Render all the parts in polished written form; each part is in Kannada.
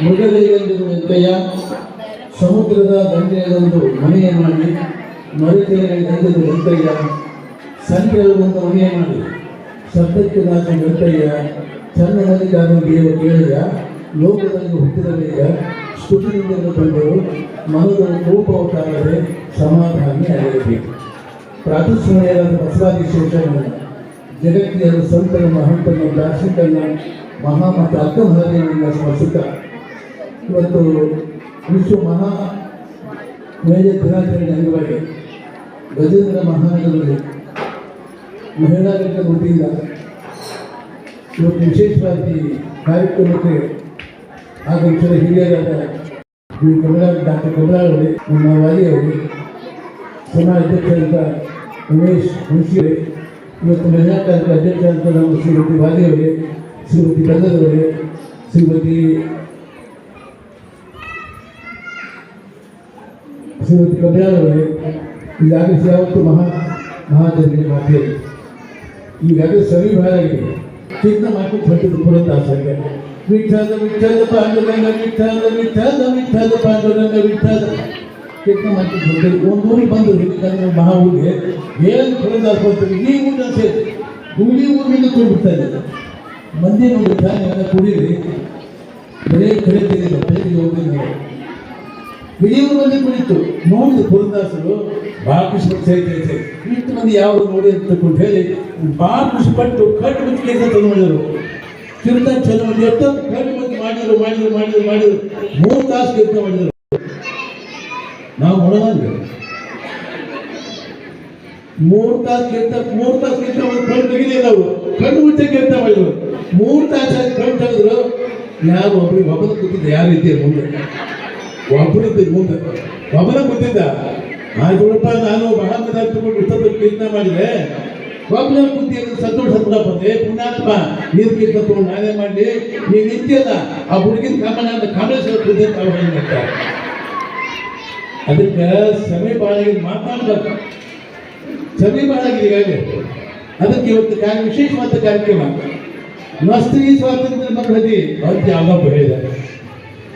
ಮೃಗಗಳಿಗೆಂದು ವೆಂಕಯ್ಯ ಸಮುದ್ರದ ದಂಡೆಯಲ್ಲೊಂದು ಮನೆಯ ಮಾಡಿ ಮರುತೆಯಲ್ಲಿ ವೆಂಕಯ್ಯ ಸಂಖ್ಯೆಯಲ್ಲೊಂದು ಮನೆಯ ಮಾಡಿ ಶಬ್ದಕ್ಕೆ ನಾಚ ವೆಂಕಯ್ಯ ಚನ್ನಮಲ್ಲಿಗಾದ ದೇವ ಕೇಳಿದ ಲೋಕದಲ್ಲಿ ಹುಟ್ಟಿದವರಿಗೆ ಸ್ತುತಿಯಿಂದ ಬಂದರು ಮನದ ಕೋಪವತಾರದೆ ಸಮಾಧಾನಿ ಆಗಬೇಕು. ಪ್ರಾತಸ್ಮರಣೆಯಾದ ಬಸವಾದಿ ಶೇಷನ ಜಗತ್ತಿನ ಸಂತರ ಮಹಂತನ ದಾರ್ಶನಿಕನ ಮಹಾ ಮತ್ತು ಅಕ್ಕಮಹದೇವನ ಸ್ಮರಿಸುತ್ತ ಇವತ್ತು ವಿಶ್ವ ಮಹಾ ಮಹಿಳೆ ದಿನಾಚರಣೆ ಅಂಗವಾಗಿ ಗಜೇಂದ್ರ ಮಹಾನಗರದಲ್ಲಿ ಮಹಿಳಾ ಘಟಕ ವತಿಯಿಂದ ಇವತ್ತು ವಿಶೇಷವಾಗಿ ಕಾರ್ಯಕ್ರಮಕ್ಕೆ ಆಗಮಿಸಿದ ಹಿರಿಯರಾದ ಡಾಕ್ಟರ್ ಕಮಲಾಳ್ ಅವರೇ, ನಮ್ಮ ವಾಲಿಯವರೇ, ಸಮಾಜ ಅಧ್ಯಕ್ಷರಾದ ಉಮೇಶ್ ಮುನ್ಸಿಯವರೇ, ಇವತ್ತು ಮಹಿಳಾ ಕಾರ್ಯಕ್ಕೆ ಅಧ್ಯಕ್ಷರಾದ ನಮ್ಮ ಶ್ರೀಮತಿ ವಾಲಿಯವರೇ, ಶ್ರೀಮತಿ ಕಲ್ಲದವರೇ, ಶ್ರೀಮತಿ ಕಮಲಾಳವರೇ, ಈಗಾಗಲೇ ಯಾವತ್ತು ಮಹಾಜನರಿಗೆ ಮಾತಿದೆ. ಈಗಾಗಲೇ ಸವಿ ಭಾಳ ಆಗಿದೆ. ಚಿನ್ನ ಮಾತು ಹೊಂಟಿದ್ದು ಪುರಂದಾಸಂಗೆ ವಿಠಲ ವಿಠಲ ಪಾಂಡುರಂಗ ವಿಠಲ ವಿಠಲ ವಿಠಲ ಪಾಂಡುರಂಗ ವಿಠಲ ಚಿನ್ನ ಮಾತು ಹೊಂಟಿದ್ದು ಒಂದು ಊರಿಗೆ ಬಂದು ಹಿಡಿದು ಮಹಾ ಊರಿಗೆ ಏನು ಪುರಂದಾಸ ಹೋಗ್ತಾರೆ. ಈ ಊರಿನ ಸೇರಿ ಹುಲಿ ಊರಿನಿಂದ ಕೂಡಿಬಿಡ್ತಾರೆ. ಮಂದಿ ನೋಡಿ ಎಲ್ಲ ಕುಡೀರಿ ಬರೇ ಕರೀತಿದ್ದಿಲ್ಲ, ಬೆಳಗ್ಗೆ ಹೋಗಿಲ್ಲ. ಹಿರಿಯವರು ಮಂದಿ ಕುಳಿತು ನೋಡಿದ ಪುರಂದಾಸರು ಭಾಳ ಖುಷಿಪಟ್ಟು ಇಷ್ಟು ಮಂದಿ ಯಾವುದು ನೋಡಿ ಅಂತಕೊಂಡು ಹೇಳಿ ಭಾಳ ಖುಷಿಪಟ್ಟು ಕಟ್ಟು ಮುಚ್ಚಿ ಕೆಲಸ ತಂದು ಮಾಡಿದರು. ಚಿರುತ ಚಲೋ ಎಷ್ಟೊಂದು ಕಟ್ಟು ಮುಚ್ಚಿ ಮಾಡಿದರು 3 ತಾಸು ಕೆಲಸ ಮಾಡಿದರು. ನಾವು ನೋಡೋಣ 3 ತಾಸು ಕೆಲಸ ಕಣ್ಣು ತೆಗಿಲಿಲ್ಲ. ಅವರು ಕಣ್ಣು ಮುಚ್ಚೆ ಕೆಲಸ ಮಾಡಿದರು. 3 ತಾಸು ಕಣ್ಣು ತೆಗೆದ್ರು. ಯಾರು ಒಬ್ಬನ ಕೂತಿದ್ದ ಯಾರು ಇದ್ದೀರಿ ಮುಂದೆ, ಒಬ್ಬನಿದ್ದ ಮುಂದೆ ಒಬ್ಬನ ಕೂತಿದ್ದ. ನೋಡಪ್ಪ, ನಾನು ಬಹಳ ತಗೊಂಡು ಇಷ್ಟೊಂದು ಕೀರ್ತನೆ ಮಾಡಿದೆ, ಒಬ್ಬನ ಕೂತಿ ಸಂತೋಷ ಬಂದೆ. ಪುಣ್ಯಾತ್ಮ ನೀರು ಕೀರ್ತನೆ ತಗೊಂಡು ನಾನೇ ಮಾಡಲಿ, ನೀವು ನಿಂತಿಯಲ್ಲ ಆ ಹುಡುಗಿನ ಕಾಮಣ್ಣ ಅಂತ ಕಾಮೇಶ್ವರ ಕೂತಿ ಅಂತ. ಅದಕ್ಕೆ ಸಮಯ ಬಾಳಾಗಿ ಮಾತನಾಡ್ಬೇಕು, ಸಮಯ ಬಾಳಾಗಿದೆ ಈಗಾಗಲೇ. ಅದಕ್ಕೆ ಇವತ್ತು ವಿಶೇಷವಾದ ಕಾರ್ಯಕ್ರಮ ಸ್ತ್ರೀ ಸ್ವಾತಂತ್ರ್ಯ ಮಕ್ಕಳದಿ ಅಂತ ಯಾವಾಗ ಹೇಳಿದೆ.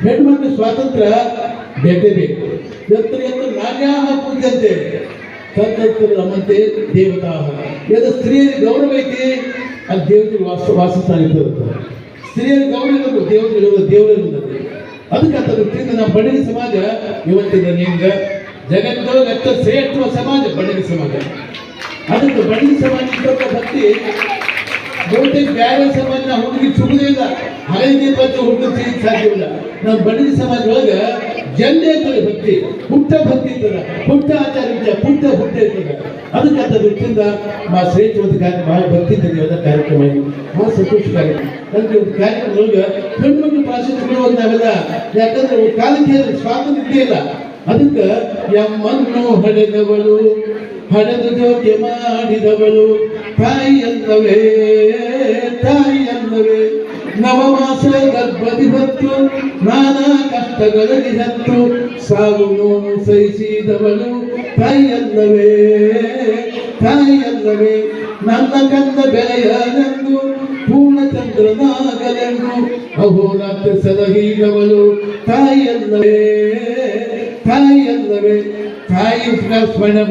ಹೆಣ್ಮಕ್ಳು ಸ್ವಾತಂತ್ರ್ಯ ಬೇಕೇ ಬೇಕು. ಎತ್ತರ ನಾರ್ಯಾಹ ಪೂಜ್ಯಂತೆ ತತ್ರ ರಮಂತೆ ದೇವತಾ. ಇದು ಸ್ತ್ರೀಯರಿಗೆ ಗೌರವ ಐತಿ, ಅದು ದೇವತೆಗೆ ವಾಸಸ್ಥಾನ ಇರುತ್ತೆ. ಸ್ತ್ರೀಯರಿಗೆ ಗೌರವ ಇರೋದು ದೇವರಿರುತ್ತದೆ. ಅದಕ್ಕೆ ಅಂತ ದೃಷ್ಟಿಯಿಂದ ನಮ್ಮ ಬಡಗಿ ಸಮಾಜ ಇವತ್ತಿನ ನಿಮ್ಗೆ ಜಗತ್ತೊಳಗೆ ಶ್ರೇಷ್ಠ ಸಮಾಜ ಬಡಗಿ ಸಮಾಜ. ಅದಕ್ಕೆ ಬಡಗಿ ಸಮಾಜ ಭಕ್ತಿ ಬಹುತೇಕ ಬೇರೆ ಸಮಾಜ ಹುಡುಗಿ ಸುಗುದೇ ಇಲ್ಲ. ಹಳೆಯ ಬಗ್ಗೆ ಹುಡುಗಿ ಸಾಧ್ಯವಿಲ್ಲ. ನಮ್ಮ ಬಡಗಿ ಸಮಾಜ ಒಳಗೆ ಜನ್ಯ ಇರ್ತದೆ ಭಕ್ತಿ, ಪುಟ್ಟ ಭಕ್ತಿ ಇರ್ತದೆ, ಪುಟ್ಟ ಆಚಾರ ಇರ್ತದೆ, ಪುಟ್ಟ ಇರ್ತದೆ. ಅದಕ್ಕೆ ಅಂತ ದೃಷ್ಟಿಯಿಂದ ಶ್ರೇಷ್ಠವಾದ ಬಹಳ ಭಕ್ತಿ ಇರ್ತದೆ ಕಾರ್ಯಕ್ರಮ. ಬಹಳ ಸಂತೋಷಕಾರಿ. ನನಗೆ ಒಂದು ಕಾರ್ಯಕ್ರಮದೊಳಗೆ ಹೆಣ್ಮಕ್ಳು ಪ್ರಾಶಸ್ತ್ಯ ಕೊಡುವಾಗ ನಾವೆಲ್ಲ, ಯಾಕಂದ್ರೆ ಒಂದು ಕಾಲಕ್ಕೆ ಸ್ವಾತಂತ್ರ್ಯ ಇಲ್ಲ. ಅದಕ್ಕೆ ಎಮ್ಮನ್ನು ಹಡೆದು ಜೋಕೆ ಮಾಡಿದವಳು ತಾಯಿಯಲ್ಲವೇ ನವಮಾಸ ಗರ್ಭದಿ ಹೊತ್ತು ನಾನಾ ಕಷ್ಟಗಳಲ್ಲಿ ಹತ್ತು ಸಾವು ನೋವು ಸಹಿಸಿದವಳು ತಾಯಿಯಲ್ಲವೇ ನನ್ನ ಕಂದ ಬೆಳೆಯಲೆಂದು ಪೂರ್ಣಚಂದ್ರನಾಗಲೆಂದು ಅಹೋರಾತ್ರ ಸಲಹಿದವಳು ತಾಯಿಯಲ್ಲವೇ. ತಾಯಿ ಸ್ಮರಣೆ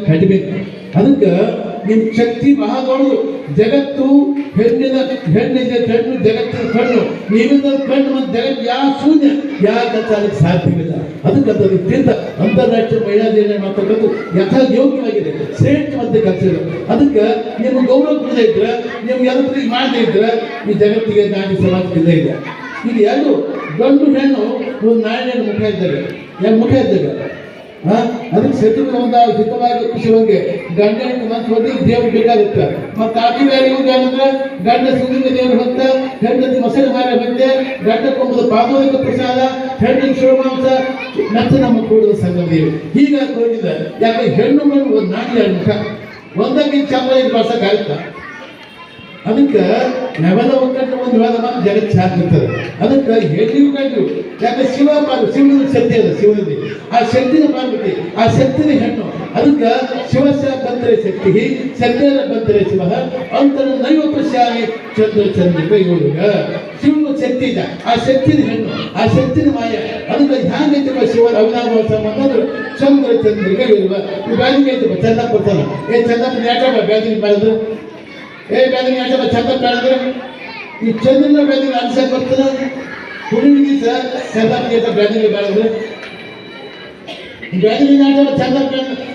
ಕಡಿಮೆ. ಅದಕ್ಕೆ ನಿಮ್ಮ ಶಕ್ತಿ ಬಹಳ ದೊಡ್ಡದು. ಜಗತ್ತು ಹೆಣ್ಣಿದೆ ಕಣ್ಣು, ಜಗತ್ತಿನ ಕಣ್ಣು. ನೀವಿಂದ ಕಣ್ಣು ಮತ್ತು ಜಗತ್ತು ಯಾವ ಶೂನ್ಯ, ಯಾವ ಅದಕ್ಕೆ ಸಾಧ್ಯವಿಲ್ಲ. ಅದಕ್ಕೆ ಅದರಿಂದ ಅಂತಾರಾಷ್ಟ್ರೀಯ ಮಹಿಳಾ ದಿನ ಮಾತಕ್ಕಂಥ ಯಥಾ ಯೋಗ್ಯವಾಗಿದೆ, ಶ್ರೇಷ್ಠವಾದ ಕೆಲಸ ಇದೆ. ಅದಕ್ಕೆ ನಿಮ್ಮ ಗೌರವ ಕೊಡದೇ ಇದ್ರೆ, ನೀವು ಎಲ್ಲರಿಗೆ ಮಾಡದೇ ಇದ್ರೆ ಈ ಜಗತ್ತಿಗೆ ನಾಡಿ ಸಮಾಜದಿಂದ ಇದೆ. ಈಗ ಎರಡು ಗಂಡು ಹೆಣ್ಣು ಒಂದು ನಾಡಿನ ಮುಖ ಇದ್ದಾಗ ಅದಕ್ಕೆ ಸೆಟ್ಟಿಗೆ ಒಂದು ಹಿತವಾಗಿ ಖುಷಿವಂಗೆ ಗಂಡ ಹೆಣ್ಣು ಮನಸ್ಸು ಹೋಗಿ ದೇವ್ರು ಬೇಕಾಗುತ್ತೆ. ಮತ್ತು ಆದಿವ್ಯಾರಿಗೆ ಅಂದ್ರೆ ಗಂಡ ಸುಂದರ ದೇವರು ಹೊತ್ತ, ಹೆಂಡತಿ ಮೊಸಳೆ ಮಾರ ಬಂದೆ, ಗಂಡ ಕೊಂಬುದು ಪಾದೋದಕ ಪ್ರಸಾದ, ಹೆಣ್ಣಿನ ಶಿವಮಾಂಸ ನಚ್ಚ ನಮ್ಮ ಕೂಡದ ಸಂಗಮ ದೇವಿ. ಹೀಗಾಗಿ ಹೋಗಿದ್ದ. ಯಾಕೆ ಹೆಣ್ಣು ಮಣ್ಣು ಒಂದು ನಾಡಿ ಮುಖ ಒಂದಾಗಿ ಚಂದ ಬಳಸಕ್ಕಾಗುತ್ತ. ಅದಕ್ಕೆ ನಾವೆಲ್ಲ ಒಕ್ಕಟ್ಟು ಒಂದು ವಿವಾದ ಮಾಡಿ ಜಗತ್ತು ಸಾಧಿರ್ತದೆ. ಅದಕ್ಕೆ ಹೆಣ್ಣಿಗೂ ಗಂಡು. ಯಾಕೆ ಶಿವನ ಶಕ್ತಿ ಅದ, ಶಿವನದಿ ಆ ಶಕ್ತಿನ ಪಾರ್ವತಿ, ಆ ಶಕ್ತಿನ ಹೆಣ್ಣು. ಅದಕ್ಕೆ ಶಿವಸ ಬಂದರೆ ಶಕ್ತಿ, ಶಕ್ತಿಯ ಬಂದರೆ ಶಿವ ಅಂತರ ನೈವ ಪ್ರಶ್ಯಾಮಿ ಚಂದ್ರ ಚಂದ್ರಿಕ ಯೋಗ. ಶಿವನ ಶಕ್ತಿ ಇದೆ, ಆ ಶಕ್ತಿನ ಹೆಣ್ಣು, ಆ ಶಕ್ತಿನ ಮಾಯ. ಅದಕ್ಕೆ ಹ್ಯಾಂಗೈತಪ್ಪ ಶಿವನ ಅವಿನಾಭಾವ ಸಂಬಂಧ ಅಂದ್ರೆ ಸಮುದ್ರ ಚಂದ್ರಿಕೆ ಇರುವ ಈ ಬ್ಯಾದಿಗೆ ಐತಪ್ಪ ಚಂದಪ್ಪ ಬರ್ತಾನ. ಚಂದಪ್ಪ ಯಾಕಪ್ಪ ಬ್ಯಾದಿಗೆ ಮಾಡಿದ್ರು? ಬ್ಯಾದಿಗೆ ಯಾಕಪ್ಪ ಚಂದಪ್ಪ ಮಾಡಿದ್ರೆ ಈ ಚಂದ್ರನ ಬ್ಯಾದಿಗೆ ಅನ್ಸಕ್ ಬರ್ತಾನ. ಹುಡುಗಿಗೆ ಸರ್ ಚಂದಪ್ಪ ಬ್ಯಾದಿಗೆ ಮಾಡಿದ್ರೆ ಬ್ಯಾದಿಗೆ ಯಾಕಪ್ಪ ಚಂದಪ್ಪ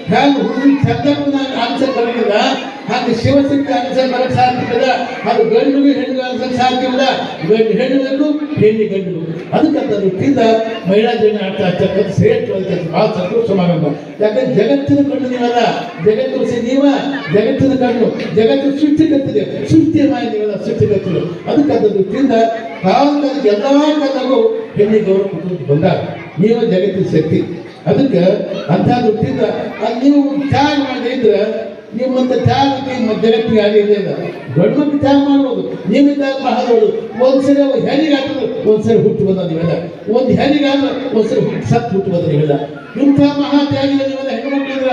ಹ್ಯಾಂಗ ಹುಡುಗಿ ಚಂದಪ್ಪನ ಅನ್ಸಕ್ ಬರಲಿಲ್ಲ, ಹಾಗೆ ಶಿವಶಕ್ತಿ ಅನ್ಸಕ್ ಬರಕ್ ಸಾಧ್ಯವಿಲ್ಲ. ಅದು ಗಂಡಿಗೆ ಹೆಣ್ಣಿಗೆ ಅನ್ಸಕ್ ಸಾಧ್ಯವಿಲ್ಲ. ಗಂಡು ಹೆಣ್ಣು ಹೆಣ್ಣಿ ಗಂಡು. ಅದಕ್ಕಂತ ದೃಷ್ಟಿಯಿಂದ ಮಹಿಳಾ ಜೀವನ ಆಡ್ತಾ ಹಚ್ಚಕ್ಕಂತ ಶ್ರೇಷ್ಠವಾದ ಬಹಳ ಸಂತೋಷವಾಗಲ್ಲ. ಯಾಕಂದ್ರೆ ಜಗತ್ತಿನ ಕಣ್ಣು ನೀವಲ್ಲ, ಜಗತ್ತು ನೀವ ಜಗತ್ತಿನ ಕಣ್ಣು, ಜಗತ್ತು ಸೃಷ್ಟಿಕತ್ತಿದೆ, ಸೃಷ್ಟಿಯ ಮಾಯ ನೀವಲ್ಲ, ಸೃಷ್ಟಿಕತ್ತರು. ಅದಕ್ಕಂತ ದೃಷ್ಟಿಯಿಂದ ಕಾಲದಲ್ಲಿ ಎಲ್ಲಾ ಕಾಲಕ್ಕೂ ಹೆಣ್ಣಿ ಗೌರವ ಕೊಟ್ಟು ಬಂದಾಗ ನೀವು ಜಗತ್ತಿನ ಶಕ್ತಿ. ಅದಕ್ಕೆ ಅಂಥ ದೃಷ್ಟಿಯಿಂದ ನೀವು ತ್ಯಾಗ ಮಾಡದೇ ಇದ್ರೆ ನಿಮ್ಮಂತ ತ್ಯಾಗ ನಿಮ್ಮ ಜಗತ್ತಿಗೆ ಆಗಿರಲಿಲ್ಲ. ಗಂಡು ಮಕ್ಕಳು ತ್ಯಾಗ ಮಾಡ್ಬೋದು, ನೀವು ತ್ಯಾಗ ಮಾಡೋದು. ಒಂದ್ಸರಿ ಹೆರಿಗಾದ್ರೆ ಒಂದ್ಸರಿ ಹುಟ್ಟು ಬಂದ ನೀವೆಲ್ಲ, ಒಂದು ಹೆರಿಗಾದ್ರೆ ಒಂದ್ಸರಿ ಸತ್ತು ಹುಟ್ಟು ಬಂದ ನೀವೆಲ್ಲ. ಇಂಥ ಮಹಾ ತ್ಯಾಗಿಲ್ಲ ನೀವೆಲ್ಲ ಹೆಣ್ಮಕ್ಳಿದ್ರ.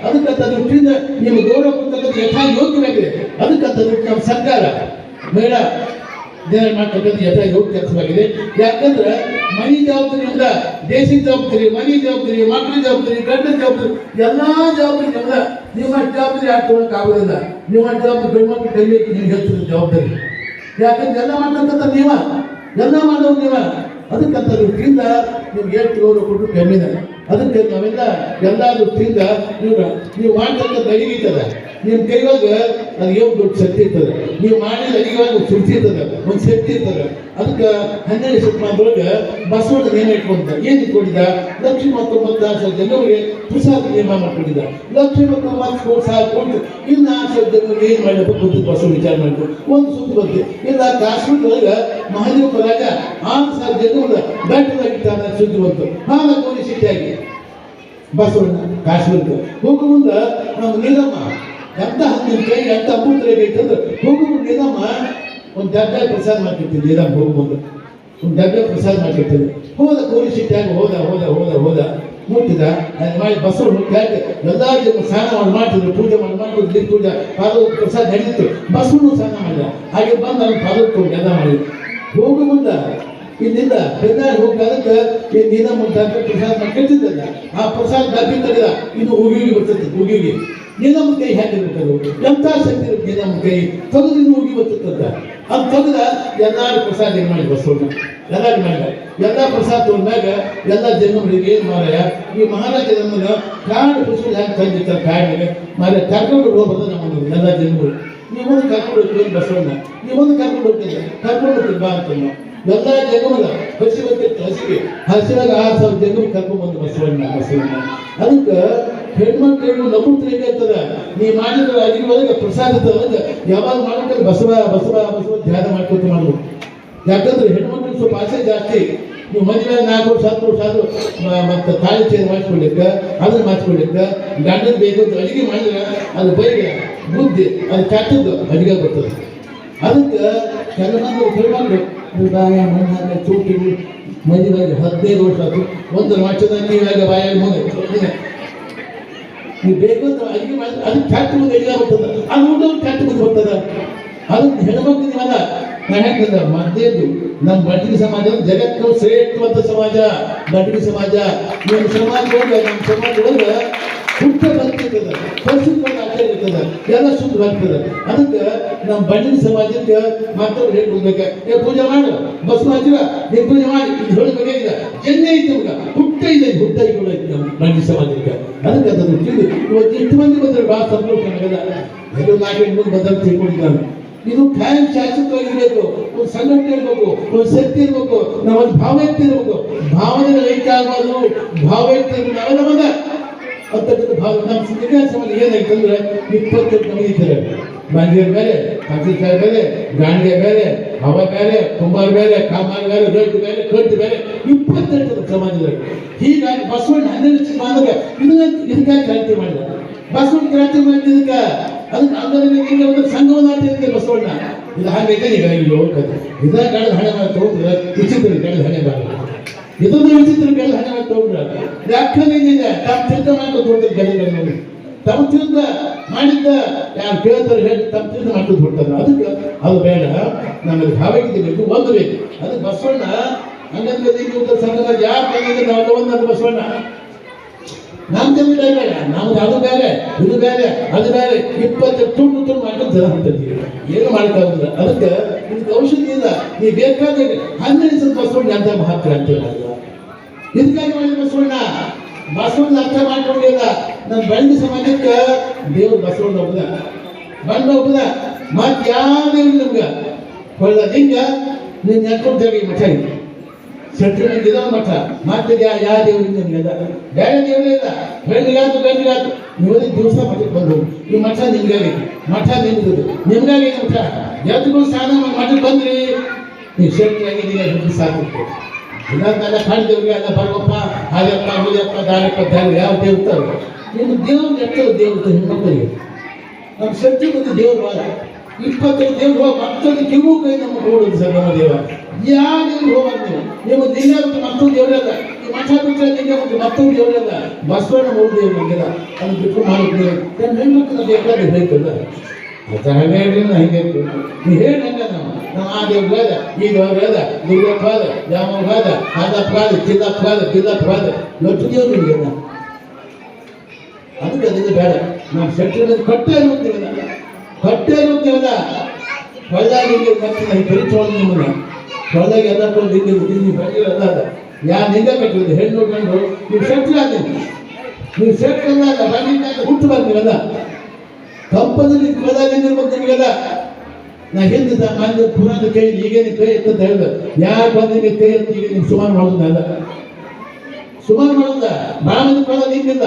ಅದಕ್ಕಂತ ದೃಷ್ಟಿಯಿಂದ ನಿಮ್ಮ ಗೌರವ ಕೊಡ್ತಕ್ಕಂಥ ಯಥಾ ಯೋಗ್ಯವಾಗಿದೆ. ಅದಕ್ಕಂತ ದೃಷ್ಟಿ ನಮ್ಮ ಸರ್ಕಾರ ಮಹಿಳಾ ದಿನ ಮಾಡ್ತಕ್ಕಂಥ ಯಥಾ ಯೋಗ್ಯ ಕೆಲಸವಾಗಿದೆ. ಯಾಕಂದ್ರೆ ಮನೆ ಜವಾಬ್ದಾರಿಯಿಂದ ದೇಶದ ಜವಾಬ್ದಾರಿ, ಮನೆ ಜವಾಬ್ದಾರಿ, ಮಕ್ಕಳ ಜವಾಬ್ದಾರಿ, ಗಂಡನ ಜವಾಬ್ದಾರಿ, ಎಲ್ಲಾ ಜವಾಬ್ದಾರಿ ನಮ್ದ. ನಿಮ್ಮ ಜವಾಬ್ದಾರಿ ಹಾಕೊಳ್ಳೋಕೆ ಆಗೋದಿಲ್ಲ. ನಿಮ್ಮ ಜವಾಬ್ದಾರಿ ಗಂಡು ಮಕ್ಕಳು ಕಲಿಯೋಕೆ ನಿಮ್ಗೆ ಹೇಳ್ತಿರೋ ಜವಾಬ್ದಾರಿ. ಯಾಕಂದ್ರೆ ಎಲ್ಲ ಮಾಡ್ತಕ್ಕಂಥ ನೀವ, ಎಲ್ಲ ಮಾಡೋರು ನೀವ. ಅದಕ್ಕಂತ ದೃಷ್ಟಿಯಿಂದ ನಿಮ್ಗೆ ಎಷ್ಟು ಗೌರವ ಕೊಟ್ಟರು ಕಮ್ಮಿನ. ಅದಕ್ಕೆ ನಾವೆಲ್ಲ ಎಲ್ಲ ದೃಷ್ಟಿಯಿಂದ ನೀವು ಮಾಡ್ತಕ್ಕಂಥ ಅಡಿಗೆ ಇರ್ತದೆ, ನಿಮ್ಮ ಕೈವಾಗ ಅದು ಏನು ದೊಡ್ಡ ಶಕ್ತಿ ಇರ್ತದೆ. ನೀವು ಮಾಡಿದ ಅಡಿಗೆವಾಗ ಶಕ್ತಿ ಇರ್ತದೆ, ಒಂದು ಶಕ್ತಿ ಇರ್ತದೆ. ಅದಕ್ಕೆ 12ನೇ ಶತಮಾನದೊಳಗೆ ಬಸವಣ್ಣ ನೇಮ ಇಟ್ಕೊಂಡಿದ್ದ. ಏನು ಇಟ್ಕೊಂಡಿದ್ದ? 1,19,000 ಜನರಿಗೆ ಪ್ರಸಾದ ನೇಮ ಮಾಡ್ಕೊಂಡಿದ್ದ. 1,19,000 ಕೋಟಿ ಇನ್ನು 6,000 ಜನರಿಗೆ ಏನು ಮಾಡಬೇಕು ಗೊತ್ತು ಬಸವ ವಿಚಾರ ಮಾಡಿದ್ರು. ಒಂದು ಸುತ್ತು ಬಂತು. ಇಲ್ಲ ಕಾಶ್ಮೀರದೊಳಗೆ ಮಹಾದೇವ ರಾಜ 6,000 ಜನರ ಗಂಟಲಾಗಿಟ್ಟಾನ ಸುದ್ದಿ ಬಂತು. ಹಾಗಾಗಿ ಸಿಟ್ಟಿಯಾಗಿ ಬಸವಣ್ಣ ಕಾಶ್ಮೀರಕ್ಕೆ ಹೋಗೋ ಮುಂದೆ ನಮ್ಮ ನೀಲಮ್ಮ ಎಂತ ಹಂಗಿನ ಕೈ ಎಂತ ಅಮೃತ ಐತಂದ್ರೆ ಹೋಗೋ ಮುಂದೆ ನೀಲಮ್ಮ ಒಂದು ಡಬ್ಬ ಪ್ರಸಾದ ಮಾಡ್ತಿರ್ತೀವಿ. ನೀಲಮ್ಮ ಹೋಗೋ ಮುಂದೆ ಒಂದು ಡಬ್ಬ ಪ್ರಸಾದ ಮಾಡ್ತಿರ್ತೀವಿ. ಹೋದ ಕೋರಿ ಸಿಟ್ಟಿಯಾಗಿ ಹೋದ ಹೋದ ಹೋದ ಹೋದ ಮುಟ್ಟಿದ ಮಾಡಿ ಬಸವಣ್ಣ ಯಾಕೆ ಎಲ್ಲ ಜನ ಸ್ನಾನ ಮಾಡ್ತಿದ್ರು, ಪೂಜೆ ಮಾಡ್ತಿದ್ರು, ನೀರು ಪೂಜೆ ಪಾದ ಪ್ರಸಾದ ನಡೀತಿತ್ತು. ಬಸವಣ್ಣು ಸ್ನಾನ ಮಾಡಿದ. ಹಾಗೆ ಬಂದು ಅವ್ನು ಪಾದ ತಗೊಂಡು ಎಲ್ಲ ಮಾಡಿದ್ರು. ಹೋಗೋ ಮುಂದೆ ಇಲ್ಲಿಂದ ಬೆಂಗಾಳಿ ಹೋಗ್ಬೇಕಾದಕ್ಕೆ ಈ ನೀಲಮ್ಮ ಪ್ರಸಾದ ಕಟ್ಟಿದ್ದಲ್ಲ. ಆ ಪ್ರಸಾದ ಡಬ್ಬಿ ತೆಗೆದ ಇನ್ನು ಉಗಿಗೆ ಬರ್ತದೆ. ಉಗಿಗೆ ನೀಲಮ್ಮ ಕೈ ಹಾಕಿರ್ಬೇಕದು ಎಂಥ ಶಕ್ತಿ ಇರುತ್ತೆ. ನೀಲಮ್ಮ ಕೈ ತೆಗೆದು ಇನ್ನು ಉಗಿ ಬರ್ತದಂತ. ಅದು ತೆಗೆದ ಎಲ್ಲಾರು ಪ್ರಸಾದ ಏನು ಮಾಡಿ ಬಸವಣ್ಣ ಎಲ್ಲಾರು ಮಾಡಿದ. ಎಲ್ಲ ಪ್ರಸಾದ ತಗೊಂಡಾಗ ಎಲ್ಲ ಜನಗಳಿಗೆ ಏನು ಮಾರಾಯ ಈ ಮಹಾರಾಜ ನಮ್ಮನ್ನ ಕಾಡು ಪುಷ್ಪ ಹಾಕಿ ತಂದಿರ್ತಾರೆ. ಕಾಡಿಗೆ ಮಾರಾಯ ಕರ್ಕೊಂಡು ಹೋಗ್ಬಾರ್ದು ನಮ್ಮನ್ನು ಎಲ್ಲ ಜನಗಳು. ನೀವೊಂದು ಕರ್ಕೊಂಡು ಹೋಗ್ತೀವಿ ಬಸವಣ್ಣ, ನೀವೊಂದು ಕರ್ಕೊಂಡು ಹೋಗ್ತಿದ್ದೆ, ಕರ್ಕೊಂಡು ಹೋಗ್ತೀವಿ ಬಾ ಅಂತ ಎಲ್ಲ ಜಗಮಲ್ಲ ಹಸಿ ಬರ್ತಿತ್ತು. ಹಸಿರಾಗ 6,000 ಜನ ಕರ್ಕೊಂಡ್ಬಂದು ಬಸವಣ್ಣ. ಅದಕ್ಕೆ ಹೆಣ್ಮಕ್ಳು ನಮೂತ್ರಿಗೆ ಇರ್ತದ. ನೀ ಮಾಡಿದ್ರೆ ಅಡಿಗೆ ಒಳಗೆ ಪ್ರಸಾದ ಯಾವಾಗ ಮಾಡ್ಬೇಕು ಬಸವ ಬಸವ ಬಸವ ಧ್ಯಾನ ಮಾಡ್ಕೊತ ಮಾಡ್ಬೇಕು. ಯಾಕಂದ್ರೆ ಹೆಣ್ಮಕ್ಳು ಸ್ವಲ್ಪ ಆಸೆ ಜಾಸ್ತಿ. ನೀವು ಮದುವೆ 4 ವರ್ಷ 10 ವರ್ಷ ಆದ್ರೂ ಮತ್ತೆ ತಾಳಿ ಚೇಂಜ್ ಮಾಡಿಸ್ಕೊಳ್ಲಿಕ್ಕೆ ಅದನ್ನ ಮಾಡಿಸ್ಕೊಳ್ಲಿಕ್ಕೆ ಗಂಡನ ಬೇಕು ಅಂತ ಅಡಿಗೆ ಮಾಡಿದ್ರೆ ಅದು ಬೈಗೆ ಬುದ್ಧಿ ಅದು ಕೆಟ್ಟದ್ದು ಅಡಿಗೆ ಬರ್ತದೆ. ಅದಕ್ಕೆ ಕೆಲವೊಂದು ಹೆಣ್ಮಕ್ಳು ಮಣ್ಣಾಗ ಚೂಟಿ ಮದುವೆ 15 ವರ್ಷ ಆಯ್ತು. ಒಂದು ವರ್ಷದಾಗ ನೀವಾಗ ಬಾಯಾಗ ಮುಂದೆ ನೀವು ಬೇಕು ಅಂತ ಅಡಿಗೆ ಮಾಡಿದ್ರೆ ಅದು ಕೆಟ್ಟ ಮುಂದೆ ಅಡಿಗೆ ಬರ್ತದೆ. ಅದು ಊಟವು ಕೆಟ್ಟ ಮುಂದೆ ಬರ್ತದೆ. ಅದಕ್ಕೆ ಹೆಣ್ಮಕ್ಳಿಗೆಲ್ಲ ನಾ ಹೇಳ್ತದ ಮದ್ದೇದು ನಮ್ಮ ಬಡ್ಗಿ ಸಮಾಜ ಜಗತ್ತು ಶ್ರೇಷ್ಠವಂತ ಸಮಾಜ ಬಡ್ಗಿ ಸಮಾಜ. ನಿಮ್ಮ ಸಮಾಜ ನಮ್ಮ ಸಮಾಜ ಒಳಗೆ ಹುಟ್ಟ ಬರ್ತಿರ್ತದೆ, ಪರಿಸ್ಥಿತಿ ಆಚರಣೆ ಇರ್ತದೆ, ಎಲ್ಲ ಸುತ್ತ ಬರ್ತದೆ. ಅದಕ್ಕೆ ನಮ್ಮ ಬಡ್ಡಿ ಸಮಾಜಕ್ಕೆ ಮತ್ತೊಬ್ರು ಹೇಳ್ಕೊಡ್ಬೇಕು, ಪೂಜೆ ಮಾಡು ಬಸ್ ಹಚ್ಚಿವ ನೀವು ಪೂಜೆ ಮಾಡಿ ಇದು ಹೇಳಿ ಬಗೆಯಿಲ್ಲ ಎಣ್ಣೆ ಐತೆ ಮಗ ಹುಟ್ಟ ಇದೆ ಹುಟ್ಟ ಕೂಡ ಐತೆ ನಮ್ಮ ಬಡ್ಡಿ ಸಮಾಜಕ್ಕೆ. ಅದಕ್ಕೆ ಅದನ್ನು ತಿಳಿದು ಇವತ್ತು ಎಷ್ಟು ಮಂದಿ ಬಂದರೆ ಭಾಳ ಸಂತೋಷ ಆಗಲ್ಲ. ಎಲ್ಲೋ 4 ಮಂದಿ ಬಂದಾಗ ತಿಳ್ಕೊಂಡಿದ್ದಾನೆ. ಇದು ಕಾಯಂ ಶಾಶ್ವತವಾಗಿರ್ಬೇಕು. ಒಂದು ಸಂಘಟನೆ ಇರ್ಬೇಕು, ಒಂದು ಶಕ್ತಿ ಇರ್ಬೇಕು, ನಾವೊಂದು ಭಾವೈಕ್ಯ ಇರ್ಬೇಕು. ಭಾವನೆಗಳು ಐಕ್ಯ ಆಗೋದು ಭಾವೈಕ್ಯ ನಾವೆಲ್ಲ ಬಂದ ಅಂತಕ್ಕಂಥ ಭಾವ ನಮ್ಮ ಸಿದ್ಧಗಂಗಾ ಸಮಾಜ ಏನಾಯ್ತಂದ್ರೆ 28 ಮಂದಿ ಇದ್ದಾರೆ. ಬಂದಿಯರ್ ಬೇರೆ, ಪಂಚಕಾಯಿ ಬೇರೆ, ಗಾಂಡಿಗೆ ಬೇರೆ, ಹವ ಬೇರೆ, ಕುಮಾರ್ ಬೇರೆ, ಕಾಮಾರ್ ಬೇರೆ, ರೊಟ್ಟಿ ಬೇರೆ, ಕಟ್ಟಿ ಬೇರೆ 28 ಸಮಾಜದಲ್ಲಿ. ಹೀಗಾಗಿ ಬಸವಣ್ಣ 12 ಶತಮಾನದಾಗ ಇದಕ್ಕಾಗಿ ಕ್ರಾಂತಿ ಮಾಡಿದ. ಬಸವಣ್ಣ ಕ್ರಾಂತಿ ಮಾಡಿದ್ದಕ್ಕ ಅದಕ್ಕೆ ಅಂಗದಲ್ಲಿ ಒಂದು ಸಂಘವನ್ನಾಟಿದೆ ಬಸವಣ್ಣ. ಇದು ಹಾಗೈತೆ ಈಗ ಇಲ್ಲಿ ಹೋಗ್ತದೆ. ಇದ ಕಳೆದ ಹಣೆ ಮಾಡಿ ತಗೊಂಡ್ರೆ ವಿಚಿತ್ರ ಕಳೆದ ಹಣೆ ಮಾಡಿ ಇದೊಂದು ವಿಚಿತ್ರ ಕಳೆದ ಹಣೆ ಮಾಡಿ ತಗೊಂಡ್ರೆ ಯಾಕಂದ್ರೆ ತಾವು ಚಿಂತೆ ಮಾಡ್ಕೊಂಡು ತಗೊಂಡ್ರೆ ಗಲಿಗಳು ನೋಡಿ ತಮ್ಮ ತಿಂದ ಮಾಡಿದ್ದ ಯಾರು ಕೇಳ್ತಾರೆ ಹೇಳಿ ತಮ್ಮ ತಿಂದ ಮಾಡ್ಕೊಂಡು ಬಿಡ್ತಾರೆ. ಅದಕ್ಕೆ ಅದು ಬೇಡ, ನಮಗೆ ಭಾವೈಕ್ಯತೆ ಬೇಕು, ಒಂದು ಬೇಕು. ಅದಕ್ಕೆ ಬಸವಣ್ಣ ಹಂಗಂದ್ರೆ ಸಂಘದ ಯಾರು ಬಂದಿದ್ದ ನಾವು ಒಂದು ಬಸವಣ್ಣ ನಮ್ಮ ಜನ ಬೇರೆ, ನಮ್ದು ಅದು ಬೇರೆ, ಇದು ಬೇರೆ, ಅದು ಬೇರೆ, 20 ತುಂಡು ಮಾಡ್ಕೊಂಡು ಜನ ಹೊಂಟಿದ್ದೀವಿ. ಏನು ಮಾಡ್ತಾರಂದ್ರೆ ಅದಕ್ಕೆ ಇದಕ್ಕೆ ಔಷಧಿ ಇಲ್ಲ. ನೀವು ಬೇಕಾದ 12 ಬಸವಣ್ಣ ಅಂತ ಮಹತ್ವ ಅಂತೀವಿ. ಇದಕ್ಕಾಗಿ ಮಾಡಿ ಬಸವಣ್ಣ ಅರ್ಥ ಮಾಡ್ಕೊಂಡಿಲ್ಲ. ನನ್ನ ಬೆಳೆದ ಸಮಾಜಕ್ಕೆ ದೇವ್ರು ಬಸವಣ್ಣ ಒಬ್ಬದ ಬಂದ ಒಬ್ಬದ ಮತ್ತೆ ಯಾವ್ದು ನಿಮ್ಗೆ ಹೊಳ್ದ ಹಿಂಗ ನೀನು ನೆನ್ಕೊಳ್ತೇವೆ ಮಠ ಇದೆ ಸೆಟ್ಲ್ಮೆಂಟ್ ಮಠ ಮತ್ತೆ ಯಾವ ದೇವ್ರಿಗೆ ನಿಮ್ಗೆ ಬೇರೆ ದೇವರೇ ಇಲ್ಲ. ಬೆಳ್ಳಿಗಾತು ನೀವು ದಿವಸ ಮಠಕ್ಕೆ ಬಂದು ಈ ಮಠ ನಿಮ್ಗಾಗಿ, ಮಠ ನಿಮ್ದು, ನಿಮ್ಗಾಗಿ ಮಠ ಎದ್ದುಗಳು ಸ್ನಾನ ಮಠಕ್ಕೆ ಬಂದ್ರಿ ನೀವು ಶೆಟ್ಟಾಗಿ ನೀವು ಸಾಕಿತ್ತು. ಇದನ್ನೆಲ್ಲ ಕಾಣ್ದೇವ್ರಿಗೆ ಎಲ್ಲ ಬರವಪ್ಪ ಹಾಗಪ್ಪ ಹುಲಿಯಪ್ಪ ದಾರಪ್ಪ ದಾರಿ ಯಾವ ದೇವ್ತಾರೆ ನಿಮ್ಗೆ ದೇವ್ರು ಎಷ್ಟೋ ದೇವ್ರು ಹೆಣ್ಮಕ್ಳಿಗೆ ನಮ್ಮ ಶಕ್ತಿ ಬಂದು ದೇವ್ರು ಬಾಳ 25 ದೇವ್ರು ಹೋಗಿ ಮತ್ತೊಂದು ಕಿವು ಕೈ ನಮಗೆ ನೋಡುದು ಸರ್ ನಮ್ಮ ದೇವ. ಯಾವ ದೇವ್ರು ಹೋಗೋದು ನೀವು ನಿನ್ನೆ ಮತ್ತೊಂದು ದೇವರಲ್ಲ, ಈ ಮಠ ಬಿಟ್ಟರೆ ನಿನ್ನೆ ಒಂದು ಮತ್ತೊಂದು ದೇವರಲ್ಲ. ಬಸವಣ್ಣ ಮೂರು ದೇವ್ರು ಬಂದಿಲ್ಲ, ಅದನ್ನು ಬಿಟ್ಟು ಮಾಡಿದ್ವಿ ಹೆಣ್ಮಕ್ಳು ಬೇಕಾದ್ರೆ ಬೇಕಲ್ಲ. ಅಂತ ಹಾಗೆ ಹೇಳಿ ನಾ ಹಿಂಗೆ ನೀವು ಹೇಳಿ ಹಂಗ ನಾವು ಆ ದೇವ್ರು ಹೋದ, ಈ ದೇವ್ರು ಹೋದ, ದುರ್ಗಪ್ಪ ಹೋದ, ಯಾಮಪ್ಪ ಹೋದ, ಹಾದಪ್ಪ ಹೋದ, ಚಿಲ್ಲಪ್ಪ ಹೋದ, ಕಿಲ್ಲಪ್ಪ ಹೋದ, ಎಷ್ಟು ದೇವ್ರು ನಿಮಗೆ ಅದಕ್ಕೆ ಅದಕ್ಕೆ ಬೇಡ. ನಾವು ಶೆಟ್ಟರ್ ಕಟ್ಟೆ ನೋಡ್ತೀವಲ್ಲ, ಕಟ್ಟೆ ನೋಡ್ತೀವಲ್ಲ, ಹೊಳದಾಗಿ ಮತ್ತೆ ನಾವು ಪರಿಚೋಳು ನಿಮ್ಮನ್ನ ಹೊಳದಾಗಿ ಎಲ್ಲ ಕೊಂಡು ನೀವು ಬೆಳೆದಿರಲ್ಲ ಅದ ಯಾರು ನಿಂಗೆ ಕಟ್ಟಿರೋದು ಹೆಣ್ಣು ನೋಡ್ಕೊಂಡು ನೀವು ಶೆಟ್ರ್ ಆದೇನು, ನೀವು ಶೆಟ್ರ್ ಅಲ್ಲ ಬಂದಿದ್ದಾಗ ಹುಟ್ಟು ಬರ್ತೀವಲ್ಲ ಕಂಪದಲ್ಲಿ ಹೊಳದಾಗಿ ನಿಲ್ಬೇಕು ನಿಮಗೆಲ್ಲ. ನಾ ಹಿಂದೆ ಮಂದಿ ಪುರಾಣ ಕೇಳಿ ಈಗೇನು ಕೈ ಎತ್ತಂತ ಹೇಳಿದ ಯಾರು ಬಂದಿಗೆ ಕೈ ಎತ್ತು ಈಗ ನೀವು ಸುಮಾರು ಮಾಡೋದಲ್ಲ, ಸುಮಾರು ಮಾಡೋದ ಬಾಮದ ಕೊಡ ನಿಂಗಿಲ್ಲ,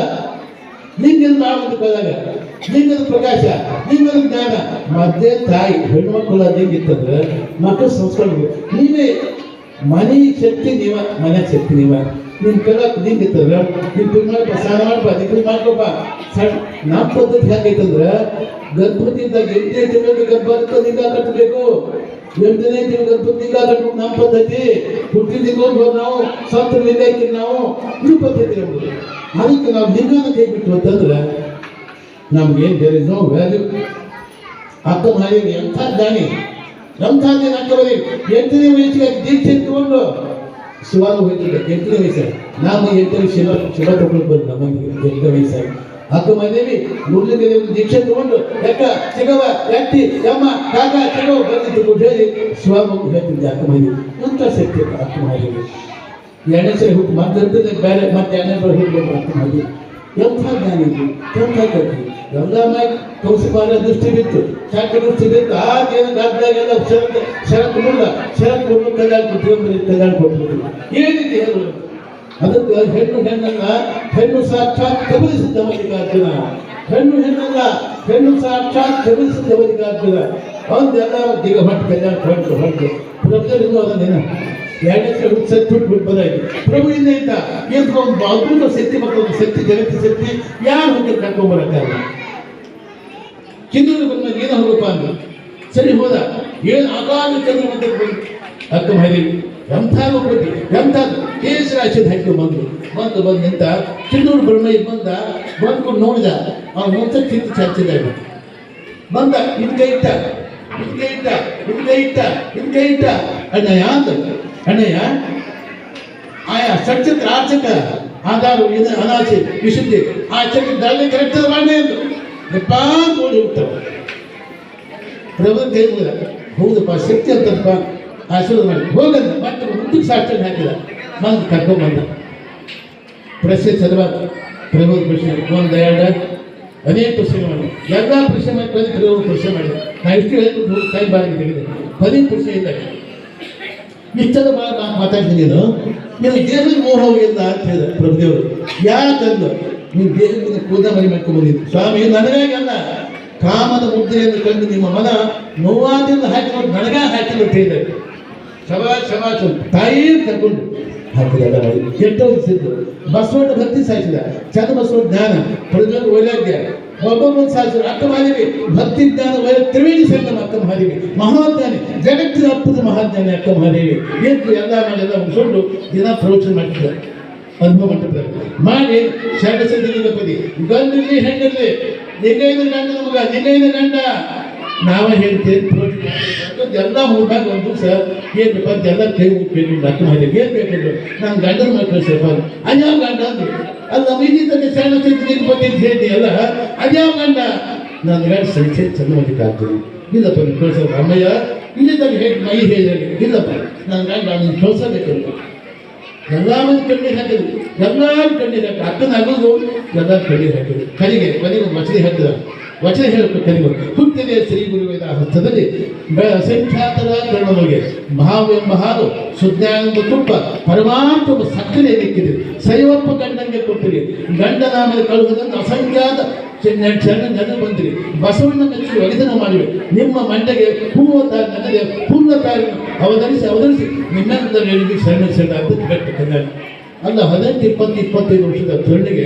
ಲಿಂಗದ ಬಾಮದ ಕೊದಾಗ ಲಿಂಗದ ಪ್ರಕಾಶ, ಲಿಂಗದ ಜ್ಞಾನ ಮಧ್ಯೆ ತಾಯಿ ಹೆಣ್ಮಕ್ಳು ಲಿಂಗಿತ್ತಂದ್ರೆ ಮಕ್ಕಳು ಸಂಸ್ಕಾರ ನೀವೇ ಮನೆ ಶಕ್ತಿ ನೀವ, ಮನೆ ಶಕ್ತಿ ನೀವ. ನಿಮ್ ಕಲಕ್ ಲಿಂಗಿತ್ತಂದ್ರೆ ನೀವು ತಿಂಗಳ ಸ್ನಾನ ಮಾಡ್ಬ ದಿಗ್ರಿ ಮಾಡ್ಕೊಪ್ಪ. ನಮ್ಮ ಪದ್ಧತಿ ಹೆಂಗೈತಂದ್ರೆ ಗರ್ಭವತಿ ಇದ್ದಾಗ 8ನೇ ತಿಂಗಳಿಗೆ ಗರ್ಭಕ್ಕೆ ಲಿಂಗ ಕಟ್ಟಬೇಕು, 8ನೇ ತಿಂಗಳ ಗರ್ಭಕ್ಕೆ ಲಿಂಗ ಕಟ್ಟಬೇಕು. ನಮ್ಮ ಪದ್ಧತಿ ಹುಟ್ಟಿದ ನಾವು ಸತ್ತು ಲಿಂಗ ಐತಿ ನಾವು ಈ ಪದ್ಧತಿ ನಮ್ದು. ಅದಕ್ಕೆ ನಾವು ಲಿಂಗನ ಕೈ ಬಿಟ್ಟು ಅಂತಂದ್ರೆ ನಮ್ಗೇನು ದೇರ್ ಇಸ್ ನೋ ವ್ಯಾಲ್ಯೂ. ಅಕ್ಕ ಮಾಡಿ ಎಂಥ ಜ್ಞಾನಿ ಎಂಥದ್ದೇನು ಅಕ್ಕ ಬರೀ 8ನೇ ವಯಸ್ಸಿಗೆ ದೀಕ್ಷೆ ತಗೊಂಡು ಶಿವಾನು ಹೋಯ್ತಿದ್ದೆ 8ನೇ ವಯಸ್ಸಾಗಿ. ನಾವು 8ನೇ ಶಿವ ತಗೊಂಡು ಬಂದು ನಮಗೆ 8ನೇ ವಯಸ್ಸಾಗಿ ಅಕ್ಕ ಮನೇಲಿ ಮುರ್ಲಿಗೆ ದೀಕ್ಷೆ ತಗೊಂಡು ಯಾಕ ಚಿಗವ ಎಟ್ಟಿ ಯಮ್ಮ ಕಾಕ ಚಿಗವ ಬಂದಿದ್ದು ಹೇಳಿ ಶಿವ ಮಗು ಹೇಳ್ತಿದ್ದೆ ಅಕ್ಕ ಮನೆ. ಎಂಥ ಶಕ್ತಿ ಅಕ್ಕ ಮನೆಯಲ್ಲಿ 2ನೇ ಸರಿ ಹುಟ್ಟು ಮತ್ತೆ ಬೇರೆ ಮತ್ತೆ 2ನೇ ಬರ ಹುಟ್ಟಬೇಕು ಅಕ್ಕ ಮನೆ. ಎಂಥ ಜ್ಞಾನ ಇತ್ತು, ಎಂಥ ಕಟ್ಟಿ ಎಲ್ಲ ಮೈ ಕೌಶಪಾಲ ದೃಷ್ಟಿ ಬಿತ್ತು, ಶಾಖ ದೃಷ್ಟಿ ಬಿತ್ತು. ಆ ದೇವ ಗಾದ್ದಾಗೆಲ್ಲ ಶರತ್ ಮುಳ್ಳು ಕಲ್ಯಾಣ ಕೊಟ್ಬಿಟ್ಟು ಏನಿದೆ ಹೇಳು. ಅದಕ್ಕೆ ಹೆಣ್ಣಲ್ಲ, ಹೆಣ್ಣು ಸಾಕ್ಷಾತ್ ಕಬಲಿಸಿದ್ದ ಮಲ್ಲಿಕಾರ್ಜುನ. ಹೆಣ್ಣಲ್ಲ, ಹೆಣ್ಣು ಸಾಕ್ಷಾತ್ ಕಬಲಿಸಿದ್ದ ಮಲ್ಲಿಕಾರ್ಜುನ. ಒಂದೆಲ್ಲ ದಿಗ ಹೊಟ್ಟು ಕಲ್ಯಾಣ ಹೊಟ್ಟು ಪ್ರಭುತ್ವ ಅದನ್ನೇನ 2ನೇ ಸರಿ ಸತ್ತಿ ಬಿಟ್ಟು ಬದಾಗಿ ಪ್ರಭು ಇಂದ ಏನು ಒಂದು ಅದ್ಭುತ ಶಕ್ತಿ ಮಕ್ಕಳು ಶಕ್ತಿ ಜಗತ್ತಿನ ಶಕ್ತಿ ಯಾರು ಹೋಗಿ ಕರ್ಕೊಂಡ್ಬರಕ್ಕಾಗಲ್ಲ. ಕಿನ್ನೂರು ಬಂದ ಏನೋ ಹೋಗಪ್ಪ ಅಂದ ಸರಿ ಹೋದ ಏನು ಆಗಾಗ ಚಂದ್ರ ಮಂದಿರ ಬಂದು ಅಕ್ಕ ಮರಿ ಎಂಥ ಹೋಗ್ಬಿಟ್ಟು ಎಂಥದ್ದು ಕೇಸರಿ ಹಚ್ಚಿದ ಹಾಕಿ ಬಂದು ನಿಂತ ಕಿನ್ನೂರು ಬ್ರಹ್ಮ ಬಂದ್ಕೊಂಡು ನೋಡಿದ ಅವ್ನು ಮುಂಚೆ ಕಿತ್ತು ಚರ್ಚಿದ ಬಂದ ಹಿಂಗೆ ಇಟ್ಟ ಅಣ್ಣಯ್ಯ ಅಂದ. ಅಣ್ಣಯ್ಯ ಆಯಾ ಸಚ್ಚಿತ್ರ ಆಚಕ ಆಧಾರು ಇದು ಅನಾಚೆ ವಿಶುದ್ಧಿ ಆ ಚಕ್ರ ದಾಳಿ ಕರೆಕ್ಟ್ ಮಾಡಿ ಅಂತ ನೋಡಿ ಹೋಗ್ತಾವೆ. ಪ್ರಭು ಕೈ ಮುಗಿದ ಹೌದಪ್ಪ ಶಕ್ತಿ ಅಂತಪ್ಪ ಆಶೀರ್ವಾದ ಮಾಡಿ ಹೋಗಂದ ಮತ್ತೆ ಮುಂದಕ್ಕೆ ಸಾಕ್ಷಿ ಹಾಕಿದ ಬಂದು ಕರ್ಕೊಂಡ್ಬಂದ. ಪ್ರಶ್ನೆ ಚದವಾದ ಪ್ರಭು ಪ್ರಶ್ನೆ ಒಂದೆರಡು ಅನೇಕ ಪ್ರಶ್ನೆ ಮಾಡಿ ಎಲ್ಲ ಪ್ರಶ್ನೆ ಮಾಡಿ ಪ್ರಭು ಪ್ರಶ್ನೆ ಮಾಡಿದ. ನಾ ಇಷ್ಟು ಹೇಳ್ಬಿಟ್ಟು ಕೈ ಬಾರಿಗೆ ತೆಗೆದೆ 10 ಪ್ರಶ್ನೆ ಇದ್ದಾಗ ಇಷ್ಟದ ಮಾತಾಡ್ತೀನಿ ನೀನು ದೇಹದ ಮೋಹ ಇಲ್ಲ ಅಂತ ಹೇಳಿದ ಪ್ರಭುದೇವರು. ಯಾಕಂದು ನೀವು ದೇಹದ ಕೂದ ಮರಿ ಮಾಡ್ಕೊಂಡ್ಬಂದಿದ್ದು ಸ್ವಾಮಿ ನನಗಾಗಿ ಅಲ್ಲ, ಕಾಮದ ಮುದ್ರೆಯನ್ನು ಕಂಡು ನಿಮ್ಮ ಮನ ನೋವಾದಿಂದ ಹಾಕಿಕೊಂಡು ನನಗ ಹಾಕಿಲ್ಲ ಅಂತ ಹೇಳಿದ್ದಾರೆ. ಶಬಾಷ್ ತಾಯಿ ಕರ್ಕೊಂಡು ಹಾಕಿದ ಕೆಟ್ಟೋಗಿಸಿದ್ದು ಬಸವಣ್ಣ ಭಕ್ತಿ ಸಾಯಿಸಿದ ಚಂದ ಬಸವಣ್ಣ ಜ್ಞಾನ ಪ್ರಜ್ವಲ್ ವೈರಾಗ್ಯ ಒಬ್ಬೊಬ್ಬರು ಸಾಯಿಸಿದ್ರು. ಅಕ್ಕ ಮಹಾದೇವಿ ಭಕ್ತಿ ಜ್ಞಾನ ತ್ರಿವೇಣಿ ಸಂಗಮ ಅಕ್ಕ ಮಹಾದೇವಿ ಮಹಾಜ್ಞಾನಿ, ಜಗತ್ತಿನ ಅಪ್ಪದ ಮಹಾಜ್ಞಾನಿ ಅಕ್ಕ ಮಹಾದೇವಿ. ಏನು ಎಲ್ಲ ಮಾಡಿ ಎಲ್ಲ ಮುಗಿಸ್ಕೊಂಡು ದಿನ ಪ್ರವಚನ ಮಾಡ್ತಿದ್ದಾರೆ. ಅನುಭವ ಮಂಟಪದಲ್ಲಿ ಮಾಡಿ ಶರಣ ಸದ್ಯಲಿಂಗ ಪದಿ ಗಂಡಲ್ಲಿ ಹೆಣ್ಣಿರ್ಲಿ ನಿಗೈದ ಗಂಡ ನಮಗ ನಿಗೈದ ಗಂಡ ನಾವ ಹೇಳ್ತೇವೆ ಎಲ್ಲ ಮುಗಿದಾಗ ಒಂದು ದಿವಸ ಏನು ಬಂದು ಎಲ್ಲ ಕೈ ಮುಟ್ಬೇಕು ಅಕ್ಕ ಮಾಡಿ ಏನು ಬೇಕು ನಾನು ಗಂಡನ ಮಕ್ಕಳು ಸ್ವಲ್ಪ ಅದ್ಯಾವ ಗಂಡ ಅಂದ್ರು ಅಲ್ಲ ಮೀನಿದ್ದಲ್ಲಿ ಶರಣ ಸದ್ಯಲಿಂಗ ಪದಿ ಅಂತ ಹೇಳಿ ಅಲ್ಲ ಅದ್ಯಾವ ಗಂಡ ನಾನು ಗಂಡ ಸಂಚೆ ಚಂದ್ರಮತಿಗೆ ಆಗ್ತೀನಿ ಇಲ್ಲಪ್ಪ ನೀವು ಕಳ್ಸೋ ಅಮ್ಮಯ್ಯ ಇಲ್ಲಿದ್ದಲ್ಲಿ ಹೇಳಿ ಮೈ ಹೇಳಿದ್ರೆ ಇಲ್ಲಪ್ಪ ನಾನು ಗಂಡ ನೀನು ಕಳ್ಸಬೇಕು ಎಲ್ಲ ಮಂದಿ ಕಣ್ಣೀರು ಹಾಕಿದ್ರು ಎಲ್ಲರೂ ಕಣ್ಣೀರು ಹಾಕಿ ಅಕ್ಕನ ಆಗೋದು ಎಲ್ಲರೂ ಕಣ್ಣೀರು ಹಾಕಿದ್ರು ಕಲಿಗೆ ಕೊನೆಗೆ ವಚನೆ ಹಾಕಿದ ವಚನ ಹೇಳಬೇಕು ಕಲಿಗೆ ಹುಟ್ಟಿದೆ ಶ್ರೀ ಗುರುವಿನ ಹಸ್ತದಲ್ಲಿ ಅಸಂಖ್ಯಾತರ ಕರ್ಣಮಗೆ ಮಹಾವೆಂಬ ಹಾಲು ಸುಜ್ಞಾನದ ತುಪ್ಪ ಪರಮಾತ್ಮ ಸಕ್ಕರೆ ನಿಕ್ಕಿದೆ ಸೈವಪ್ಪ ಗಂಡಂಗೆ ಕೊಟ್ಟಿರಿ ಗಂಡ ನಾಮದ ಕಳುವುದನ್ನು ಅಸಂಖ್ಯಾತ ಶರಣ ಜನ ಬಂದಿರಿ ಬಸವಣ್ಣ ಮೆಚ್ಚಿ ಒಲಿದನ ಮಾಡಿವೆ ನಿಮ್ಮ ಮಂಡೆಗೆ ಹೂವ ತಾರಿ ನನಗೆ ಪೂರ್ಣ ತಾರಿ ಅವಧರಿಸಿ ನಿಮ್ಮೆಲ್ಲ ಹೇಳಿಗೆ ಶರಣ ಅಂತ ಬೆಟ್ಟ ಕನ್ನಡ ಅಲ್ಲ 18-20-25 ವರ್ಷದ ತರುಣಿಗೆ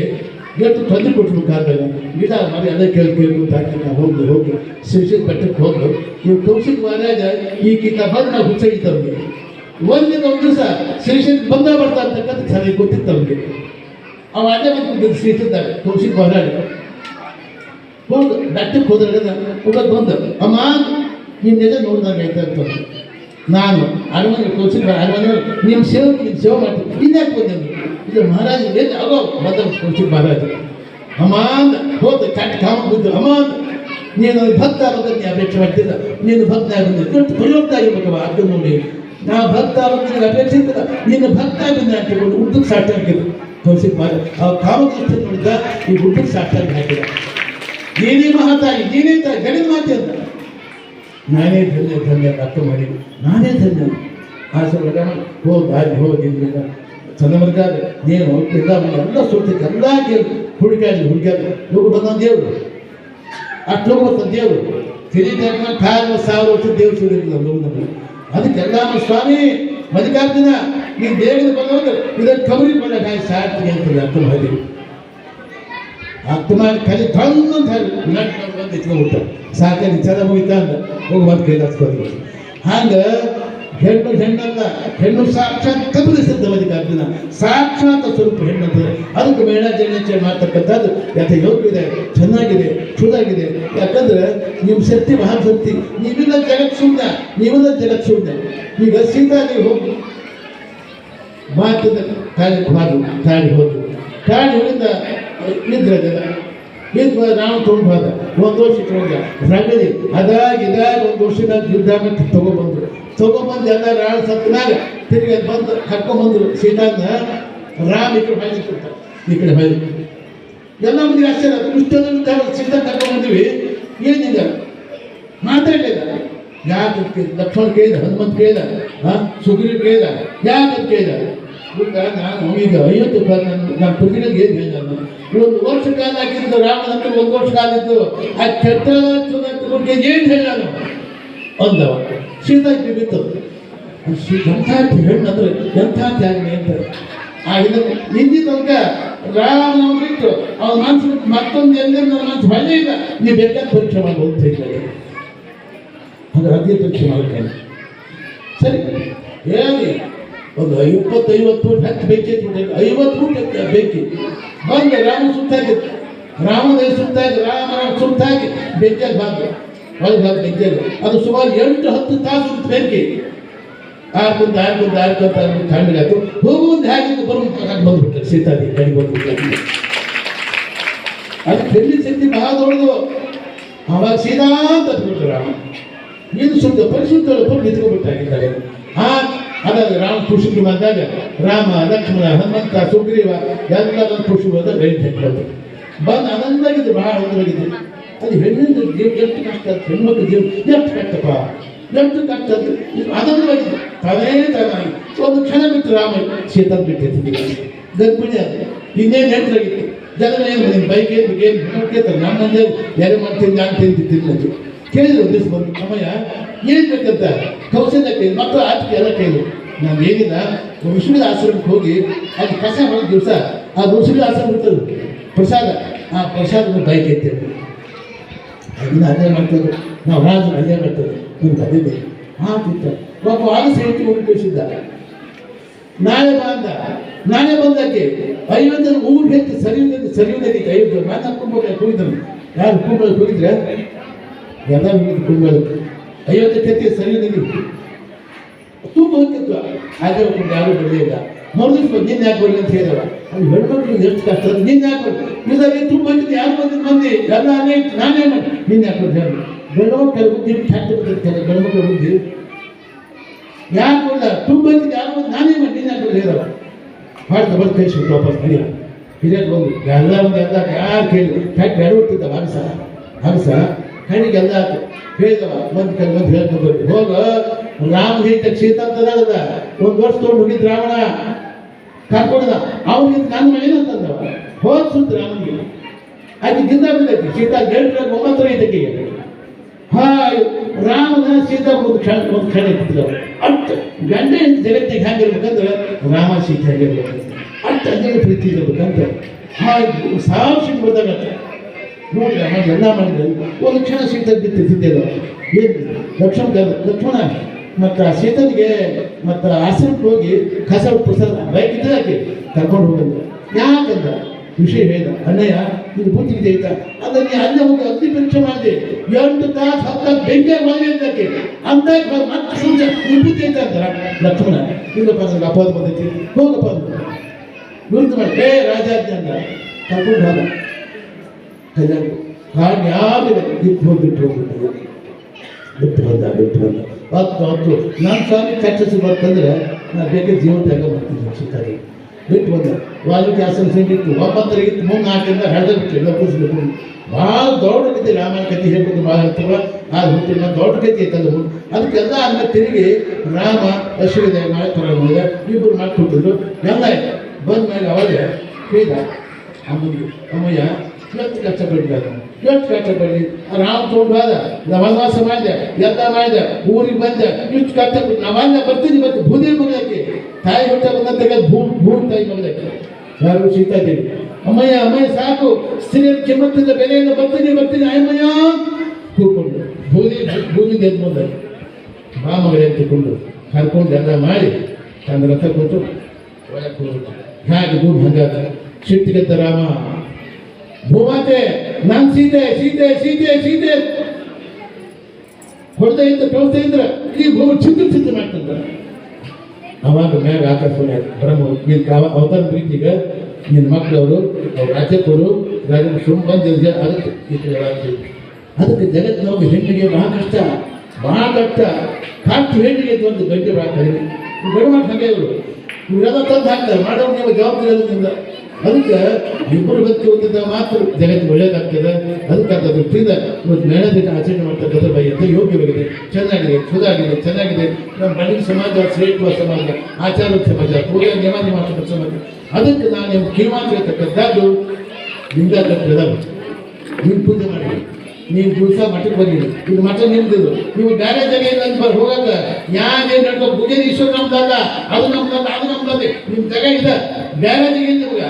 ಎಷ್ಟು ತೊಂದರೆ ಕೊಟ್ಟರು ಕಾರಣ ಗಿಡ ಮರಿ ಅದೇ ಕೇಳ್ಬೇಕು ತಾಕಿನ ಹೋಗಿ ಶಿರ್ಷಿದ ಬೆಟ್ಟಕ್ಕೆ ಹೋದ್ರು ಇವ್ರು ಕೌಶಿಕ್ ಮಹಾರಾಜ ಈ ಕಿತ್ತ ಬಂದು ನಾವು ಹುಚ್ಚಾಗಿತ್ತು ಅವ್ರಿಗೆ ಒಂದು ದಿವಸ ಶಿರ್ಷಿದ ಬಂದ ಬರ್ತಾ ಅಂತಕ್ಕಂಥ ಚೆನ್ನಾಗಿ ಗೊತ್ತಿತ್ತು ಅವ್ರಿಗೆ ಅವ ಅದೇ ಬಂದು ಶಿರ್ಷಿದ್ದಾರೆ ಕೌಶಿಕ್ ಮಹಾರಾಜ ಹೋಗಿ ಬೆಟ್ಟಕ್ಕೆ ಹೋದ್ರೆ ಹೋಗೋದು ಬಂದ ಅಮ್ಮ ನೀನು ನಿಜ ನೋಡಿದಾಗ ಆಯ್ತಾ ಅಂತ ನಾನು ಅರಮನೆ ಕೌಶಿಕ್ ಅರಮನೆ ನಿಮ್ಮ ಸೇವೆ ಮಾಡ್ತೀನಿ ಇನ್ಯಾಕೆ ಬಂದೆ ಇದು ಮಹಾರಾಜ ಏನು ಆಗೋ ಬಂದ ಕೌಶಿಕ್ ಮಹಾರಾಜ ಅಮ್ಮ ಹೋದ ಕಟ್ಟ ಕಾಮ ಬಿದ್ದು ಅಮ್ಮ ನೀನು ಭಕ್ತ ಆಗೋದಕ್ಕೆ ಅಪೇಕ್ಷೆ ಮಾಡ್ತಿಲ್ಲ ನೀನು ಭಕ್ತ ಆಗಿದ್ದೆ ದೊಡ್ಡ ಪ್ರಯೋಗ ಆಗಿರ್ಬೇಕವ ಅದು ನೋಡಿ ನಾ ಭಕ್ತ ಆಗೋದಕ್ಕೆ ಅಪೇಕ್ಷೆ ಇದ್ದಿಲ್ಲ ನೀನು ಭಕ್ತ ಆಗಿದ್ದೆ ಹಾಕಿಕೊಂಡು ಉದ್ದಕ್ಕೆ ಸಾಕ್ತಾ ಹಾಕಿದ್ರು ಕೌಶಿಕ್ ಮಹಾರಾಜ ಆ ಕಾಮಕೃಷ್ಣ ನೋಡಿದ್ದ ಈ ಉದ್ದಕ್ಕೆ ಸಾಕ್ತಾಗಿ ಹಾಕಿದ ನೀನೇ ಮಹಾತಾಯಿ ನೀನೇ ತಾಯಿ ಗಣಿತ ಮಾತೆ ಅಂತ ನಾನೇ ಧನ್ಯ ಅರ್ಥ ಮಾಡಿ ನಾನೇ ಧನ್ಯ ಆಸೆ ಹೋಗಿ ಚಂದಮರ್ಗಾದ ನೀನು ಎಲ್ಲ ಎಲ್ಲ ಸುಡ್ತಿದ್ದೆ ಎಲ್ಲ ಕೇಳಿ ಹುಡುಕಾಡಿ ಹೋಗಿ ಬಂದ ದೇವರು ಅಷ್ಟು ಹೋಗ್ಬರ್ತಾನೆ ದೇವರು ತಿರುಗಿ 1000 ವರ್ಷ ದೇವ್ರು ಸಿಗಲಿಲ್ಲ ನಮಗೆ ಅದಕ್ಕೆಲ್ಲ ಸ್ವಾಮಿ ಮಲ್ಲಿಕಾರ್ಜುನ ನೀನು ದೇವರಿಗೆ ಬಂದವರು ಇದನ್ನು ಕಬರಿ ಬಂದಾಗ ಸಾಕ್ತೀನಿ ಅಂತದೆ ಅರ್ಥ ಮಾಡಿ ಅರ್ಥ ಮಾಡಿ ಕಲಿ ಕಣ್ಣು ಬಂದು ಎತ್ಕೊಂಡ್ಬಿಟ್ಟ ಸಾಕಾಗಿ ಚೆನ್ನಾಗಿ ಹೋಗಿತ್ತ ಅಂದ ಹೋಗಿ ಬಂದು ಕೈ ಹಚ್ಕೊಂಡು ಹಂಗೆ ಹೆಣ್ಣಲ್ಲ ಹೆಣ್ಣು ಸಾಕ್ಷಾತ್ ಕಬಲಿಸಿದ್ದ ಮಲ್ಲಿಕಾರ್ಜುನ ಸಾಕ್ಷಾತ್ ಸ್ವರೂಪ ಹೆಣ್ಣಂತ ಅದಕ್ಕೆ ಮೇಳ ಜನ ಮಾಡ್ತಕ್ಕಂಥದ್ದು ಯಾಕೆ ಯೋಗ್ಯದೆ ಚೆನ್ನಾಗಿದೆ ಶುದ್ಧಾಗಿದೆ ಯಾಕಂದ್ರೆ ನಿಮ್ಮ ಶಕ್ತಿ ಮಹಾನ್ ಶಕ್ತಿ ನೀವಿಲ್ಲ ಜಗತ್ ಶೂನ್ಯ ನೀವೆಲ್ಲ ಜಗತ್ ಶೂನ್ಯ ಈಗ ಸೀತಾ ನೀವು ಹೋಗಿ ಮಾತಿಂದ ಕಾಡಿ ಹೋಗಿಂದ ನಿದ್ರೆ ಜನ ಇದು ನಾವು ತೊಗೊಂಡು ಹೋದ ಒಂದು ವರ್ಷ ತೊಗೊಂಡ ರಂಗದಿ ಅದಾಗ ಒಂದು ವರ್ಷದ ಯುದ್ಧ ಮಾಡಿ ತಗೊಂಡ್ಬಂದು ಎಲ್ಲ ರಾಳ ಸತ್ತನಾಗ ತಿರುಗಿ ಬಂದು ಕರ್ಕೊಂಡ್ಬಂದ್ರು ಸೀತಾನ ರಾಮ ಈ ಕಡೆ ಹೊಯ್ದಿರ್ತಾರೆ ಈ ಕಡೆ ಹೊಯ್ದು ಎಲ್ಲ ಮಂದಿಗೆ ಆಶ್ಚರ್ಯ ಇಷ್ಟೊಂದು ಸೀತಾ ಕರ್ಕೊಂಡ್ಬಂದಿವಿ ಏನಿಲ್ಲ ಮಾತಾಡಲಿಲ್ಲ ಯಾಕೆ ಲಕ್ಷ್ಮಣ ಕೇಳಿದ ಹನುಮಂತ ಕೇಳಿದ ಸುಗ್ರೀವ ಕೇಳಿದ ಯಾಕೆ ಕೇಳಿದ ನಾನು ಈಗ 50 ನನ್ನ ಪ್ರತಿನಿಧಿಗೆ ಏನು ಹೇಳ ಒಂದು ವರ್ಷ ಕಾಲ ಹಾಕಿದ್ದು ರಾಮನಂತರ ಒಂದು ವರ್ಷ ಕಾಲ ಇದ್ದು ಆ ಕೆಟ್ಟ ಬಗ್ಗೆ ಏನು ಹೇಳ ನಾನು ಅಂದವ ಸೀತಾ ಬಿತ್ತು ಎಂಥ ಹೆಣ್ಣಂದ್ರೆ ಎಂಥ ತ್ಯಾಗನೆ ಅಂತ ಆ ಇದನ್ನು ಹಿಂದಿ ತನಕ ರಾಮ ಬಿಟ್ಟು ಅವನ ಮನಸ್ಸು ಮತ್ತೊಂದು ಎಲ್ಲೇ ನನ್ನ ಮನಸ್ಸು ಹೊಳೆ ಇಲ್ಲ ನೀವು ಬೇಕಾದ ಪರೀಕ್ಷೆ ಮಾಡಿ ಹೋಗ್ತಿದ್ದಾರೆ ಅಂದ್ರೆ ಅದೇ ಪರೀಕ್ಷೆ ಮಾಡ್ತೇನೆ ಸರಿ ಹೇಳಿ ಒಂದು 20-50 ಫೂಟ್ ಹತ್ತು ಬೆಂಕಿ 50 ಫೂಟ್ ಬೆಂಕಿ ಬಂದು ರಾಮ ಸುತ್ತಾಗಿತ್ತು ರಾಮನೇ ಸುತ್ತಾಗಿ ರಾಮ ಸುತ್ತಾಗಿ ಬೆಂಕಿಯಲ್ಲಿ ಬಂದು ಹೊಳೆ ಬಂದು ಬೆಂಕಿಯಲ್ಲಿ ಅದು ಸುಮಾರು 8-10 ತಾಸು ಬೆಂಕಿ ಆಡ್ಕೊಂತ ತಣ್ಣಗಾಯ್ತು ಹೋಗುವಂದು ಹೇಗೆ ಬಂದ್ಬಿಟ್ಟೆ ಸೀತಾದಿ ಕೈ ಬಂದ್ಬಿಟ್ಟು ಅದು ಬೆಳ್ಳಿ ಶಕ್ತಿ ಬಹಳ ದೊಡ್ಡದು ಅವಾಗ ಸೀದಾ ತತ್ಬಿಟ್ರು ರಾಮ ನೀನು ಶುದ್ಧ ಪರಿಶುದ್ಧ ನಿಂತ್ಕೊಂಡ್ಬಿಟ್ಟಾಗಿದ್ದಾರೆ ಅದಾದ ರಾಮ ಪುಷ್ಪಕ್ಕೆ ಬಂದಾಗ ರಾಮ ಲಕ್ಷ್ಮಣ ಹನುಮಂತ ಸುಗ್ರೀವ ಎಲ್ಲರ ಪುಷ್ಪ ಬಂದ ಬೆಳಿ ಹಾಕಿದ್ರು ಬಂದು ಆನಂದಾಗಿದ್ದು ಬಹಳ ಆನಂದವಾಗಿದ್ದು ಅದು ಹೆಣ್ಣಿನ ಜೀವ ಎಷ್ಟು ಕಷ್ಟ ಹೆಣ್ಮಕ್ಳ ಜೀವ ಎಷ್ಟು ಕಷ್ಟಪ್ಪ ಎಷ್ಟು ಕಷ್ಟ ಆನಂದವಾಗಿದ್ದು ತಾನಾಗಿ ಒಂದು ಕ್ಷಣ ಬಿಟ್ಟು ರಾಮ ಸೀತಾ ಬಿಟ್ಟಿರ್ತಿದ್ದೆ ಗರ್ಭಿಣಿ ಅದು ಇನ್ನೇನು ಎಂಟ್ರಾಗಿತ್ತು ಜನರು ಏನು ಬೈಕ್ ಏನು ಕೇಳ್ತಾರೆ ನಮ್ಮ ಮಂದಿ ಯಾರು ಮಾಡ್ತೀನಿ ನಾನು ತಿಂತಿದ್ದಿಲ್ಲ ಅಂತ ಕೇಳಿದ್ರು ಒಂದು ದಿವಸ ಬಂದು ಸಮಯ ಏನು ಬೇಕಂತ ಕೌಶಲ್ಯ ಕೇಳಿ ಮಕ್ಕಳು ಆಟಿಕೆ ಎಲ್ಲ ಕೇಳಿದ್ರು ನಾನು ಏನಿಲ್ಲ ಋಷಿಗಳ ಆಶ್ರಮಕ್ಕೆ ಹೋಗಿ ಅದು ಕಸ ಹೊರ ದಿವಸ ಆ ಋಷಿಗಳ ಆಶ್ರಮ ಇರ್ತದೆ ಪ್ರಸಾದ ಆ ಪ್ರಸಾದವನ್ನು ಬೈಕ್ ಎತ್ತಿದ್ರು ಅದನ್ನ ಅದೇ ಮಾಡ್ತದೆ ನಾವು ರಾಜರು ಅದೇ ಮಾಡ್ತದೆ ನಿಮ್ಗೆ ಅದೇ ಬೇಕು ಹಾಕಿತ್ತ ಒಬ್ಬ ಆಲಸ ಹೇಳ್ತಿ ಒಂದು ಕಳಿಸಿದ್ದ ನಾಳೆ ಬಾ ಅಂದ. ನಾಳೆ ಬಂದಕ್ಕೆ ಅಯೋಧ್ಯೆ ಊರಿಗೆ ಹೆಚ್ಚು ಸರಿಯುವುದಕ್ಕೆ ಅಯೋಧ್ಯೆ ಮಾತಾ ಕುಂಭಕ್ಕೆ ಹೋಗಿದ್ದನು. ಯಾರು ಕುಂಭಕ್ಕೆ ಹೋಗಿದ್ರೆ ಎಲ್ಲ ಹೋಗಿದ್ದು ಕುಂಭಕ್ಕೆ. ಅಯೋಧ್ಯೆ ಕೆತ್ತಿ ಸರಿಯುವುದಕ್ಕೆ ತುಂಬ ಹೋಗಿತ್ತು. ಹಾಗೆ ಯಾರು ಬರಲಿಲ್ಲ. ಮರುದಿವ್ಸ ನಿನ್ನ ಯಾಕೆ ಬರಲಿ ಅಂತ ಹೇಳಿದವ. ಅದು ಹೆಣ್ಮಕ್ಳಿಗೆ ಎಷ್ಟು ಕಷ್ಟ ಅದು. ನಿನ್ನ ಯಾಕೆ ಬರಲಿ ಇದರಲ್ಲಿ ತುಂಬ ಹೋಗಿದ್ದು ಯಾರು ಬಂದಿದ್ದು ಮಂದಿ ಎಲ್ಲ ನಾನೇ ಮಾಡಿ ನಿನ್ನ ಯಾಕೆ ಬಂದು ಹೇಳಿ ಗಂಡು ಬುದ್ಧಿ ಖ್ಯಾತ ಬರ್ತೈತೆ ಗಂಡು ಬುದ್ಧಿ ಯಾಕೆ ಬರಲ್ಲ ತುಂಬ ಹೋಗಿದ್ದು ಯಾರು ಬಂದು ನಾನೇ ಮಾಡಿ ನಿನ್ನ ಯಾಕೆ ಬಂದು ಹೇಳಿದವ. ಮಾಡ್ತಾ ಬರ್ದು ಕೈ ಸಿಟ್ಟು ವಾಪಸ್ ಹಿರಿಯರು ಬಂದು ಎಲ್ಲ ಒಂದು ಎಲ್ಲ ಯಾರು ಕೇಳಿ ಫ್ಯಾಕ್ಟ್ರಿ ಎಡಬಿಟ್ಟಿದ್ದ ಹಂಸ ಕಣಿಗೆಲ್ಲ ಆಯ್ತು ಹೇಳಿದವ ಒಂದು ಕೈ ಬಂದು ಹೇಳ್ಕೊಂಡು ಹೋಗ ರಾಮ ಹೇಳ್ತ ಸೀತಾ ಅಂತದ ಒಂದು ವರ್ಷ ತೊಗೊಂಡು ಹೋಗಿದ್ದು ರಾವಣ ಕರ್ಕೊಂಡ ಅವ್ನಿಗೆ ನನ್ನ ಏನಂತಂದವ ಹೋದ ಸುತ್ತ ರಾಮನಿಗೆ ಆಕೆ ಗಿಂದ ಬಿದ್ದೈತಿ ಸೀತಾ 9 ಐತಕ್ಕೆ ರಾಮನ ಸೀತಾ ಒಂದು ಕ್ಷಣ ಇಟ್ಟಿದ್ರು. ಅಷ್ಟು ಗಂಡ ಜಗತ್ತಿಗೆ ಹ್ಯಾಂಗಿರ್ಬೇಕಂದ್ರೆ ರಾಮ ಸೀತೆ ಆಗಿರ್ಬೇಕಂತ ಅಷ್ಟು ಅದೇ ಪ್ರೀತಿ ಇರ್ಬೇಕಂತ ಸಾಕ್ಷಿ ಗೊತ್ತಾಗತ್ತೆ ನೋಡ್ರಿ. ಆಮೇಲೆ ಎಲ್ಲ ಮಾಡಿದ್ರೆ ಒಂದು ಕ್ಷಣ ಸೀತೆ ಬಿತ್ತಿದ್ದೇವೆ ಏನು ಲಕ್ಷ್ಮಣ ಮತ್ತು ಆ ಸೀತನಿಗೆ ಮತ್ತು ಆಶ್ರಮಕ್ಕೆ ಹೋಗಿ ಕಸ ಪ್ರಸಾದ ಬೈಕ್ ಇದ್ದರೆ ಆಕೆ ಕರ್ಕೊಂಡು ಹೋಗಂದ. ಯಾಕಂದ ವಿಷಯ ಹೇಳಿದ ಅಣ್ಣಯ್ಯ ಇದು ಬುದ್ಧಿಗೆ ಐತ ಅಂದ್ರೆ ನೀ ಅಲ್ಲೇ ಹೋಗಿ ಅಗ್ನಿ ಪರೀಕ್ಷೆ ಮಾಡಿದೆ 8 ತಾಸು 10 ತಾಸು ಬೆಂಕಿ ಮಾಡಿ ಅಂತಕ್ಕೆ ಅಂತ ಮತ್ತೆ ಸುಮ್ಮನೆ ಈ ಬುದ್ಧಿ ಐತ ಅಂತಾರ ಲಕ್ಷ್ಮಣ. ಇಲ್ಲಪ್ಪ ನನಗೆ ಅಪವಾದ ಬಂದೈತಿ ಹೋಗಪ್ಪ ಅಂತ ವಿರುದ್ಧ ಮಾಡಿ ರಾಜಾಜ್ಞೆ ಅಂತ ಕರ್ಕೊಂಡು ಹೋದ. ಕಲ್ಯಾಣ ಹಾಗೆ ಯಾರಿಲ್ಲ ಬಿಟ್ಟು ಹೋಗ್ಬಿಟ್ಟು ಬಿಟ್ಟು ಬಂದ ಹತ್ತು ನಾನು ಸ್ವಾಮಿ ಚರ್ಚಿಸಿ ಬರ್ತಂದ್ರೆ ನಾನು ಬೇಗ ಜೀವ ತ್ಯಾಗ ಮಾಡ್ತೀನಿ ಸಿಕ್ಕಾಗಿ ಬಿಟ್ಟು ಬಂದ. ವಾಲ್ಮೀಕಿ ಆಶ್ರಮ ಸಂಗಿತ್ತು ಒಬ್ಬತ್ತರಿಗಿತ್ತು 3-4 ದಿನ ಹೆಳ್ದ ಬಿಟ್ಟು ಎಲ್ಲ ಕೂರಿಸ್ಬೇಕು. ಭಾಳ ದೊಡ್ಡ ಕತೆ ರಾಮಾಯಣ ಕತೆ ಹೇಳ್ಬೋದು ಭಾಳ ಹೇಳ್ತಾವ. ಅದು ಹುಟ್ಟಿನ ದೊಡ್ಡ ಕತೆ ಐತಲ್ಲ ಅದಕ್ಕೆಲ್ಲ ಆದ್ಮೇಲೆ ತಿರುಗಿ ರಾಮ ಅಶ್ವತ್ಥಾಮ ಮಾಡಿ ತೊಗೊಂಡು ಇಬ್ಬರು ಮಾಡ್ಕೊಟ್ಟಿದ್ರು ಎಲ್ಲ ಆಯ್ತು. ಬಂದ ಮೇಲೆ ಅವಾಗ ಹೇಳಿದ ಅಮ್ಮಯ್ಯ ಎಷ್ಟು ಕಷ್ಟಪಡ್ಲಿ ರಾಮ ತೊಗೊಂಡು ಹೋದ ವನವಾಸ ಮಾಡಿದೆ ಎಲ್ಲ ಮಾಡಿದೆ ಊರಿಗೆ ಬಂದೆ ಇಷ್ಟು ಕಷ್ಟಪಟ್ಟು ನಾವಲ್ಲ ಬರ್ತೀನಿ ಮತ್ತು ಭೂದೇವಿ ಮಗಳಕ್ಕೆ ತಾಯಿ ಹೊಟ್ಟ ಬಂದಂತ ಭೂಮಿ ತಾಯಿ ಮಗಳಕ್ಕೆ ಯಾರು ಸೀತಾದೇವಿ. ಅಮ್ಮಯ್ಯ ಸಾಕು ಸ್ತ್ರೀಯರ ಕಿಮ್ಮತ್ತಿಂದ ಬೆಲೆಯಿಂದ ಬರ್ತೀನಿ ಅಮ್ಮಯ್ಯ ಕೂತ್ಕೊಂಡು ಭೂಮಿ ಎದ್ದು ಮುಂದೆ ಬಾ ಮಗಳೇ ಅಂತಕೊಂಡು ಕರ್ಕೊಂಡು ಎಲ್ಲ ಮಾಡಿ ತನ್ನ ರಥ ಕೊಟ್ಟು ಒಳಕ್ಕೆ ಹೋಗ್ಬಿಟ್ಟು ಹೇಗೆ ಭೂಮಿ ಹಂಗಾದ ಸಿಟ್ಟಿಗೆದ್ದ ರಾಮ ಭೂಮಾತೆ ನಾನು ಸೀತೆ ಹೊಡೆದ ಇದ್ದ ಕಳಿಸ್ತಾ ಇದ್ರ ಈ ಭೂಮಿ ಚಿತ್ರ ಮಾಡ್ತಂದ್ರ. ಅವಾಗ ಮ್ಯಾಗ ಆಕಾಶವಾಣಿ ಬ್ರಹ್ಮ ನಿನ್ ಅವತಾರ ಪ್ರೀತಿಗೆ ನಿನ್ನ ಮಕ್ಕಳವರು ಅವ್ರ ರಾಜ್ಯಕ್ಕವರು ರಾಜ್ಯ ಸುಮ್ ಬಂದಿದ್ದೆ ಅದಕ್ಕೆ ಜಗತ್ತಿನವ್ರಿಗೆ ಹೆಣ್ಣಿಗೆ ಭಾಳ ಕಷ್ಟ ಕಾಟು ಹೆಣ್ಣಿಗೆ ಒಂದು ಗಂಟೆ ಭಾಳ ಕಡಿಮೆ ಗಡು ಮಾಡಿ ಹಾಗೆ ಇವರು ಇವರೆಲ್ಲ ತಂದು ಹಾಕ್ತಾರೆ ಮಾಡೋರು ನೀವು ಜವಾಬ್ದಾರಿ ಅದರಿಂದ. ಅದಕ್ಕೆ ಇಬ್ಬರು ವ್ಯಕ್ತಿ ಓದಿದ್ದ ಮಾತ್ರ ಜಗತ್ತು ಒಳ್ಳೇದಾಗ್ತದೆ. ಅದಕ್ಕೆ ಅದ್ರ ದೃಷ್ಟಿಯಿಂದ ಇವತ್ತು ಮೇಳದಿಂದ ಆಚರಣೆ ಮಾಡ್ತಕ್ಕಂಥ ಎಂತ ಯೋಗ್ಯವಾಗಿದೆ, ಚೆನ್ನಾಗಿದೆ. ನಮ್ಮ ಬಳಿಕ ಸಮಾಜ ಶ್ರೇಷ್ಠ ಸಮಾಜ, ಆಚಾರ ಸಮಾಜ, ಪೂಜೆ ನಿಯಮಾದಿ ಮಾಡ್ತಕ್ಕಂಥ ಸಮಾಜ. ಅದಕ್ಕೆ ನಾನು ನಿಮ್ಗೆ ಕಿವಿಮಾತಿರ್ತಕ್ಕಂಥದ್ದು ಲಿಂಗಾಯತ ನೀವು ಪೂಜೆ ಮಾಡಿ ನೀವು ದಿವಸ ಮಠಕ್ಕೆ ಬಂದಿರಿ. ಇದು ಮಠ ನಿಮ್ದಿದ್ದು ನೀವು ಬೇರೆ ಜಾಗ ಇಲ್ಲ ಅಂತ ಹೋಗಾಕ ಯಾರೇನು ನಡ್ಕೋ ಪೂಜೆ ಈಶ್ವರ ನಮ್ದಲ್ಲ ಅದು ನಮ್ದಲ್ಲ ನಿಮ್ಮ ಜಾಗ ಇದೆ ಬೇರೆ ಜಾಗ ನಿಮ್ಗೆ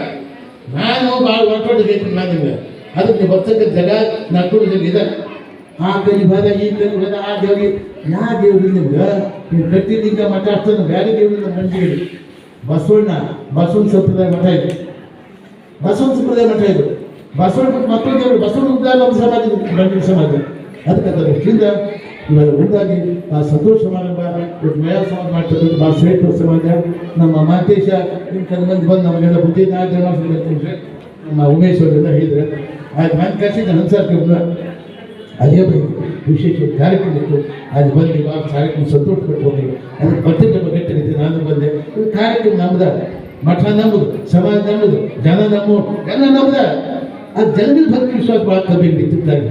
ನಾನು ಭಾಳ ಒಟ್ಟೊಟ್ಟಿಗೆ ನಾನು ನಿಮ್ಗೆ ಅದಕ್ಕೆ ನೀವು ಬರ್ತಕ್ಕಂಥ ಜಾಗ ನಡ್ಕೊಂಡು ಜಾಗ ಇದೆ. ಆ ಕೈ ಬರ ಈ ಕೈ ಬರ ಆ ದೇವ್ರಿಗೆ ಯಾವ ದೇವ್ರಿಗೆ ನಿಮ್ಗೆ ನೀವು ಕಟ್ಟಿಲಿಂಗ ಮಠ ಅಷ್ಟನ್ನು ಬೇರೆ ದೇವ್ರಿಗೆ ಮನುಷ್ಯರಿಗೆ ಬಸವಣ್ಣ ಸಂಪ್ರದಾಯ ಮಠ ಇದೆ. ಬಸವಣ್ಣ ಮತ್ತೊಂದು ದೇವರು ಬಸವಣ್ಣ ಉದ್ದಾರ ಒಂದು ಸಮಾಜ ಗಂಡಿನ ಸಮಾಜ. ಅದಕ್ಕೆ ಅದರ ದೃಷ್ಟಿಯಿಂದ ಇವಾಗ ಒಂದಾಗಿ ಆ ಸಂತೋಷ ಸಮಾರಂಭ ಇವತ್ತು ಮೇಳ ಸಮಾಜ ಮಾಡ್ತಕ್ಕಂಥ ಭಾಳ ಶ್ರೇಷ್ಠ ಸಮಾಜ. ನಮ್ಮ ಮಾತೇಶ ನಿಮ್ಮ ಕೆಲವು ಮಂದಿ ಬಂದು ನಮಗೆಲ್ಲ ಬುದ್ಧಿ ನಮ್ಮ ಉಮೇಶ್ ಅವರೆಲ್ಲ ಹೇಳಿದ್ರೆ ಆಯ್ತು ನಾನು ಕಳಿಸಿದ್ದೆ ಹನ್ಸಾರ್ಗೆ ಅದೇ ವಿಶೇಷ ಕಾರ್ಯಕ್ರಮ ಇತ್ತು. ಅದು ಬಂದು ಭಾಳ ಕಾರ್ಯಕ್ರಮ ಸಂತೋಷ ಪಟ್ಟು ಹೋಗಿ ಅದಕ್ಕೆ ಪತ್ರಿಕೆ ಗಟ್ಟಿಗೆ ನಾನು ಬಂದೆ. ಕಾರ್ಯಕ್ರಮ ನಮ್ದ, ಮಠ ನಮ್ಮದು, ಸಮಾಜ ನಮ್ಮದು, ಜನ ನಮ್ಮದ. ಆ ಜನಗಳ ಭಕ್ತಿ ವಿಶ್ವಾಸ ಭಾಳ ಕಮ್ಮಿ ನಿಂತಿದ್ದಾಗೆ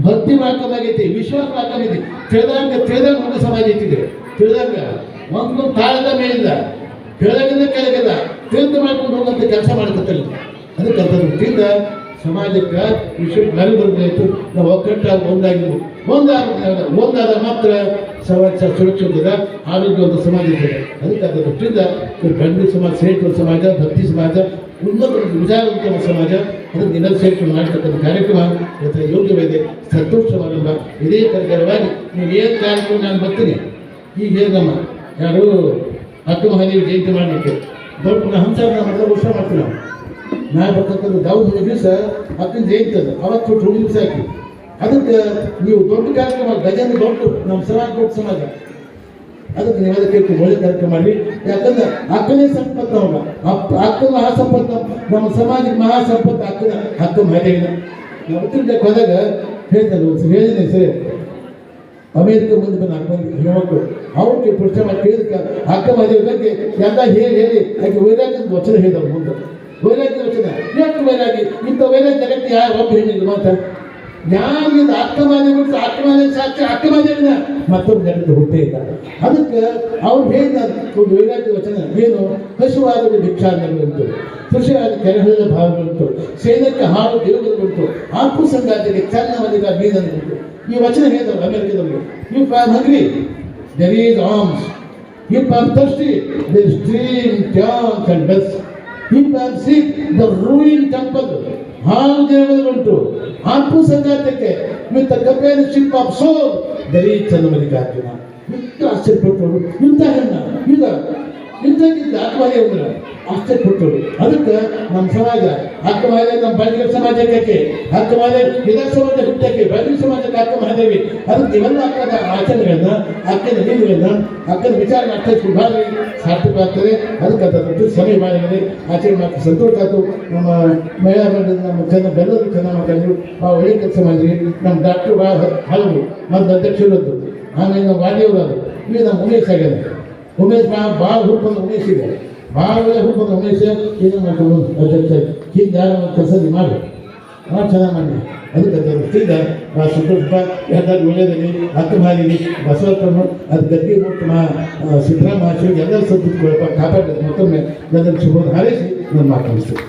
ಭಕ್ತಿ ಭಾಳ ಕಮ್ಮಿ ಆಗೈತಿ, ವಿಶ್ವಾಸ ಭಾಳ ಕಮ್ಮಿ ಐತಿ. ತಿಳಿದಾಗ ಒಂದು ಸಮಾಜ ಐತಿದೆ. ತಿಳಿದಾಗ ಒಂದು ತಾಳದ ಮೇಲಿಲ್ಲ, ಕೆಳಗಿಂದ ಕೆಳಗಿಲ್ಲ ತಿಳಿದು ಮಾಡ್ಕೊಂಡು ಹೋಗುವಂಥ ಕೆಲಸ ಮಾಡ್ಕೊತಾರೆ. ಅದಕ್ಕೆ ಅರ್ಥ ದೃಷ್ಟಿಯಿಂದ ಸಮಾಜಕ್ಕೆ ವಿಶ್ವ ಮರಿ ಬರಬೇಕು. ನಾವು ಒಕ್ಕಟ್ಟಾಗಿ ಒಂದಾದ ಮಾತ್ರ ಸಮಾಜ ಸುರಕ್ಷಿತ ಆರೋಗ್ಯವಂತ ಸಮಾಜ ಇದೆ. ಅದಕ್ಕೆ ಅದರ ದೃಷ್ಟಿಯಿಂದ ಗಂಡು ಸಮಾಜ, ಶ್ರೇಷ್ಠ ಸಮಾಜ, ಭಕ್ತಿ ಸಮಾಜ, ಉನ್ನತ ವಿಚಾರವಂತ ಸಮಾಜ ಅದಕ್ಕೆ ದಿನ ಸೇರ್ಕೊಂಡು ಮಾಡ್ತಕ್ಕಂಥ ಕಾರ್ಯಕ್ರಮ ಇವತ್ತು ಯೋಗ್ಯವಿದೆ. ಸಂತೋಷ ಸಮಾರಂಭ ಇದೇ ಪ್ರಕಾರವಾಗಿ ನೀವು ಏನು ಕಾರ್ಯಕ್ರಮ ನಾನು ಬರ್ತೀನಿ. ಈಗ ಹೇಗಮ್ಮ ಯಾರು ಅಕ್ಕ ಮಹಾದೇವಿ ಜಯಂತಿ ಮಾಡಲಿಕ್ಕೆ ದೊಡ್ಡ ಹಂಸಾರ ಮಾಡಿದ್ರೆ ವರ್ಷ ಮಾಡ್ತೀವಿ ನಾವು. ನಾನು ಬರ್ತಕ್ಕಂಥ ದಾವೂದ್ ದಿವಸ ಅಕ್ಕನ ಜಯಂತಿ ಅದು ಅವತ್ತು ಹುಡುಗ ದಿವಸ ಹಾಕಿ ಅದಕ್ಕೆ ನೀವು ದೊಡ್ಡ ಕಾರ್ಯಕ್ರಮ ಗಜನ ದೊಡ್ಡ ನಮ್ಮ ಸಮಾಜ ದೊಡ್ಡ ಸಮಾಜ ಅದಕ್ಕೆ ನೀವು ಅದಕ್ಕೆ ಒಳ್ಳೆ ಕಾರ್ಯಕ್ರಮ ಮಾಡಿ. ಯಾಕಂದ್ರೆ ಅಕ್ಕನೇ ಸಂಪತ್ತು ಅವಾಗ ಅಕ್ಕನ ಮಹಾ ಸಂಪತ್ತು ನಮ್ಮ ಸಮಾಜಕ್ಕೆ ಮಹಾ ಸಂಪತ್ತು ಅಕ್ಕ ಮಹಾದೇವಿನ. ನಾವು ಉತ್ತರಕ್ಕೆ ಹೋದಾಗ ಹೇಳ್ತಾರೆ ಹೇಳಿದೆ ಸರಿ ಅಮೇರಿಕ ಮುಂದೆ ಬಂದು ಅಕ್ಕ ಹೆಣ್ಮಕ್ಳು ಅವ್ರಿಗೆ ಪ್ರಶ್ನೆ ಮಾಡಿ ಕೇಳಿದಕ್ಕೆ ಅಕ್ಕ ಮಹಾದೇವಿ ಬಗ್ಗೆ ಎಲ್ಲ ಹೇಳಿ ಆಕೆ ವೈರಾಗ್ಯದ ವಚನ ಹೇಳಿದವ್ರು ಮುಂದೆ ವೈರಾಗ್ಯ ವಚನ ಎಷ್ಟು ವೈರಾಗಿ ಇಂಥ ವೈರಾಗ್ಯ ಜಗತ್ತು ಯಾರು ಒಬ್ಬ ಹೇಳಿದ್ರು ಮಾತಾ ಯಾರಿಂದ ಅಕ್ಕಮಾದೇವಿ ಬಿಟ್ಟು ಅಕ್ಕಮಾದೇವಿ ಸಾಕ್ಷಿ ಅಕ್ಕಮಾದೇವಿನ ಮತ್ತೊಂದು ಜಗತ್ತು ಹುಟ್ಟೇ ಇಲ್ಲ. ಅದಕ್ಕೆ ಅವ್ರು ಹೇಳಿದ ಒಂದು ವೈರಾಗ್ಯ ವಚನ ಏನು ಹಸುವಾದ ಭಿಕ್ಷಾಂತರುಂಟು ಕೃಷಿಯಾದ ಕೆರೆಹಳ್ಳ ಭಾವಗಳುಂಟು ಸೇನಕ್ಕೆ ಹಾಳು ದೇವರುಂಟು ಆತ್ಮ ಸಂಗಾತಿಗೆ ಚನ್ನವನಿಗ ಬೀದನುಂಟು. ಈ ವಚನ ಹೇಳಿದವರು ಅಮೆರಿಕದವರು. You are hungry there is arms, you are thirsty there is stream chance and dust, you are seek the ruin temple ಹಾಳು ದೇವರುಂಟು ಆತ್ಮ ಸಂಗಾತಕ್ಕೆ with companionship of soul there is Chennamallikarjuna. ಎಷ್ಟು ಆಶ್ಚರ್ಯಪಟ್ಟರು ಇಂಥ ಹೆಣ್ಣ ಈಗ ಇಂಥಕ್ಕಿಂತ ಆತ್ಮಹತ್ಯೆ ಆಶ್ಚರ್ಯಪಟ್ಟರು. ಅದಕ್ಕೆ ನಮ್ಮ ಸಮಾಜ ಅಕ್ಕ ಮಹಾದೇವಿ ನಮ್ಮ ಬಳಿಕ ಸಮಾಜಕ್ಕೆ ಅಕ್ಕ ಮಹಾದೇವಿ ಇದರ ಸಮಾಜ ಹುಟ್ಟಕ್ಕೆ ಬಳಿಕ ಸಮಾಜಕ್ಕೆ ಅಕ್ಕ ಮಹಾದೇವಿ ಅದಕ್ಕೆ ಇವೆಲ್ಲ ಅಕ್ಕದ ಆಚರಣೆಗಳನ್ನ ಅಕ್ಕನ ನೀಡುಗಳನ್ನ ಅಕ್ಕನ ವಿಚಾರ ಅರ್ಥೈಸ್ಕೊಂಡು ಭಾರಿ ಸಾರ್ಥಕ ಆಗ್ತದೆ. ಅದಕ್ಕೆ ಅದರ ಸಮಯ ಮಾಡಿದರೆ ಆಚರಣೆ ಮಾಡ್ತಾ ಸಂತೋಷ ಆಯಿತು. ನಮ್ಮ ಮಹಿಳಾ ಮಂಡಳಿ ನಮ್ಮ ಬೆಲ್ಲರು ಚೆನ್ನಾಗಿ ಮಾತಾಡಿದ್ರು. ಆ ಒಳ್ಳೆ ಕೆಲಸ ಮಾಡಿದ್ರಿ. ನಮ್ಮ ಡಾಕ್ಟರ್ ಭಾಳ ಹಲವು ಮತ್ತು ಅಧ್ಯಕ್ಷರದ್ದು ಆಮೇಲೆ ನಮ್ಮ ವಾದಿಯವರಾದ್ರು. ಈಗ ನಮ್ಮ ಉಮೇಶ್ ಆಗ್ಯಾರ. ಉಮೇಶ್ ಭಾಳ ಹುಡ್ಕೊಂಡು ಉಮೇಶ್ ಇದೆ ಭಾಳ ಒಳ್ಳೆ ಹುಡ್ಕೊಂಡು ಉಮೇಶ್ ಏನು ಮಾಡ್ಕೊಂಡು ಅಧ್ಯಕ್ಷ ಹಿಂಗೆ ಯಾರು ಕೆಲಸ ಮಾಡಿ ಭಾಳ ಚೆನ್ನಾಗಿ ಮಾಡಿ. ಅದಕ್ಕೆ ದೃಷ್ಟಿಯಿಂದ ಭಾಳ ಸಂತೋಷ. ಯಾಕಂದ್ರೆ ಒಳ್ಳೆಯದಲ್ಲಿ ಅಕ್ಕ ಮಾಲಿನಿ ಬಸವಪ್ಪನು ಅದು ಗದ್ದೆ ಮುಟ್ಟು ಸಿದ್ದರಾಮ ಶಿವ ಎಲ್ಲರೂ ಸಂತೃಪ್ತಿ ಕಾಪಾಡಿದ ಮತ್ತೊಮ್ಮೆ ಎಲ್ಲರೂ ಶುಭ ಹಾರೈಸಿ ನಾನು ಮಾತಾಡಿಸ್ತೀನಿ.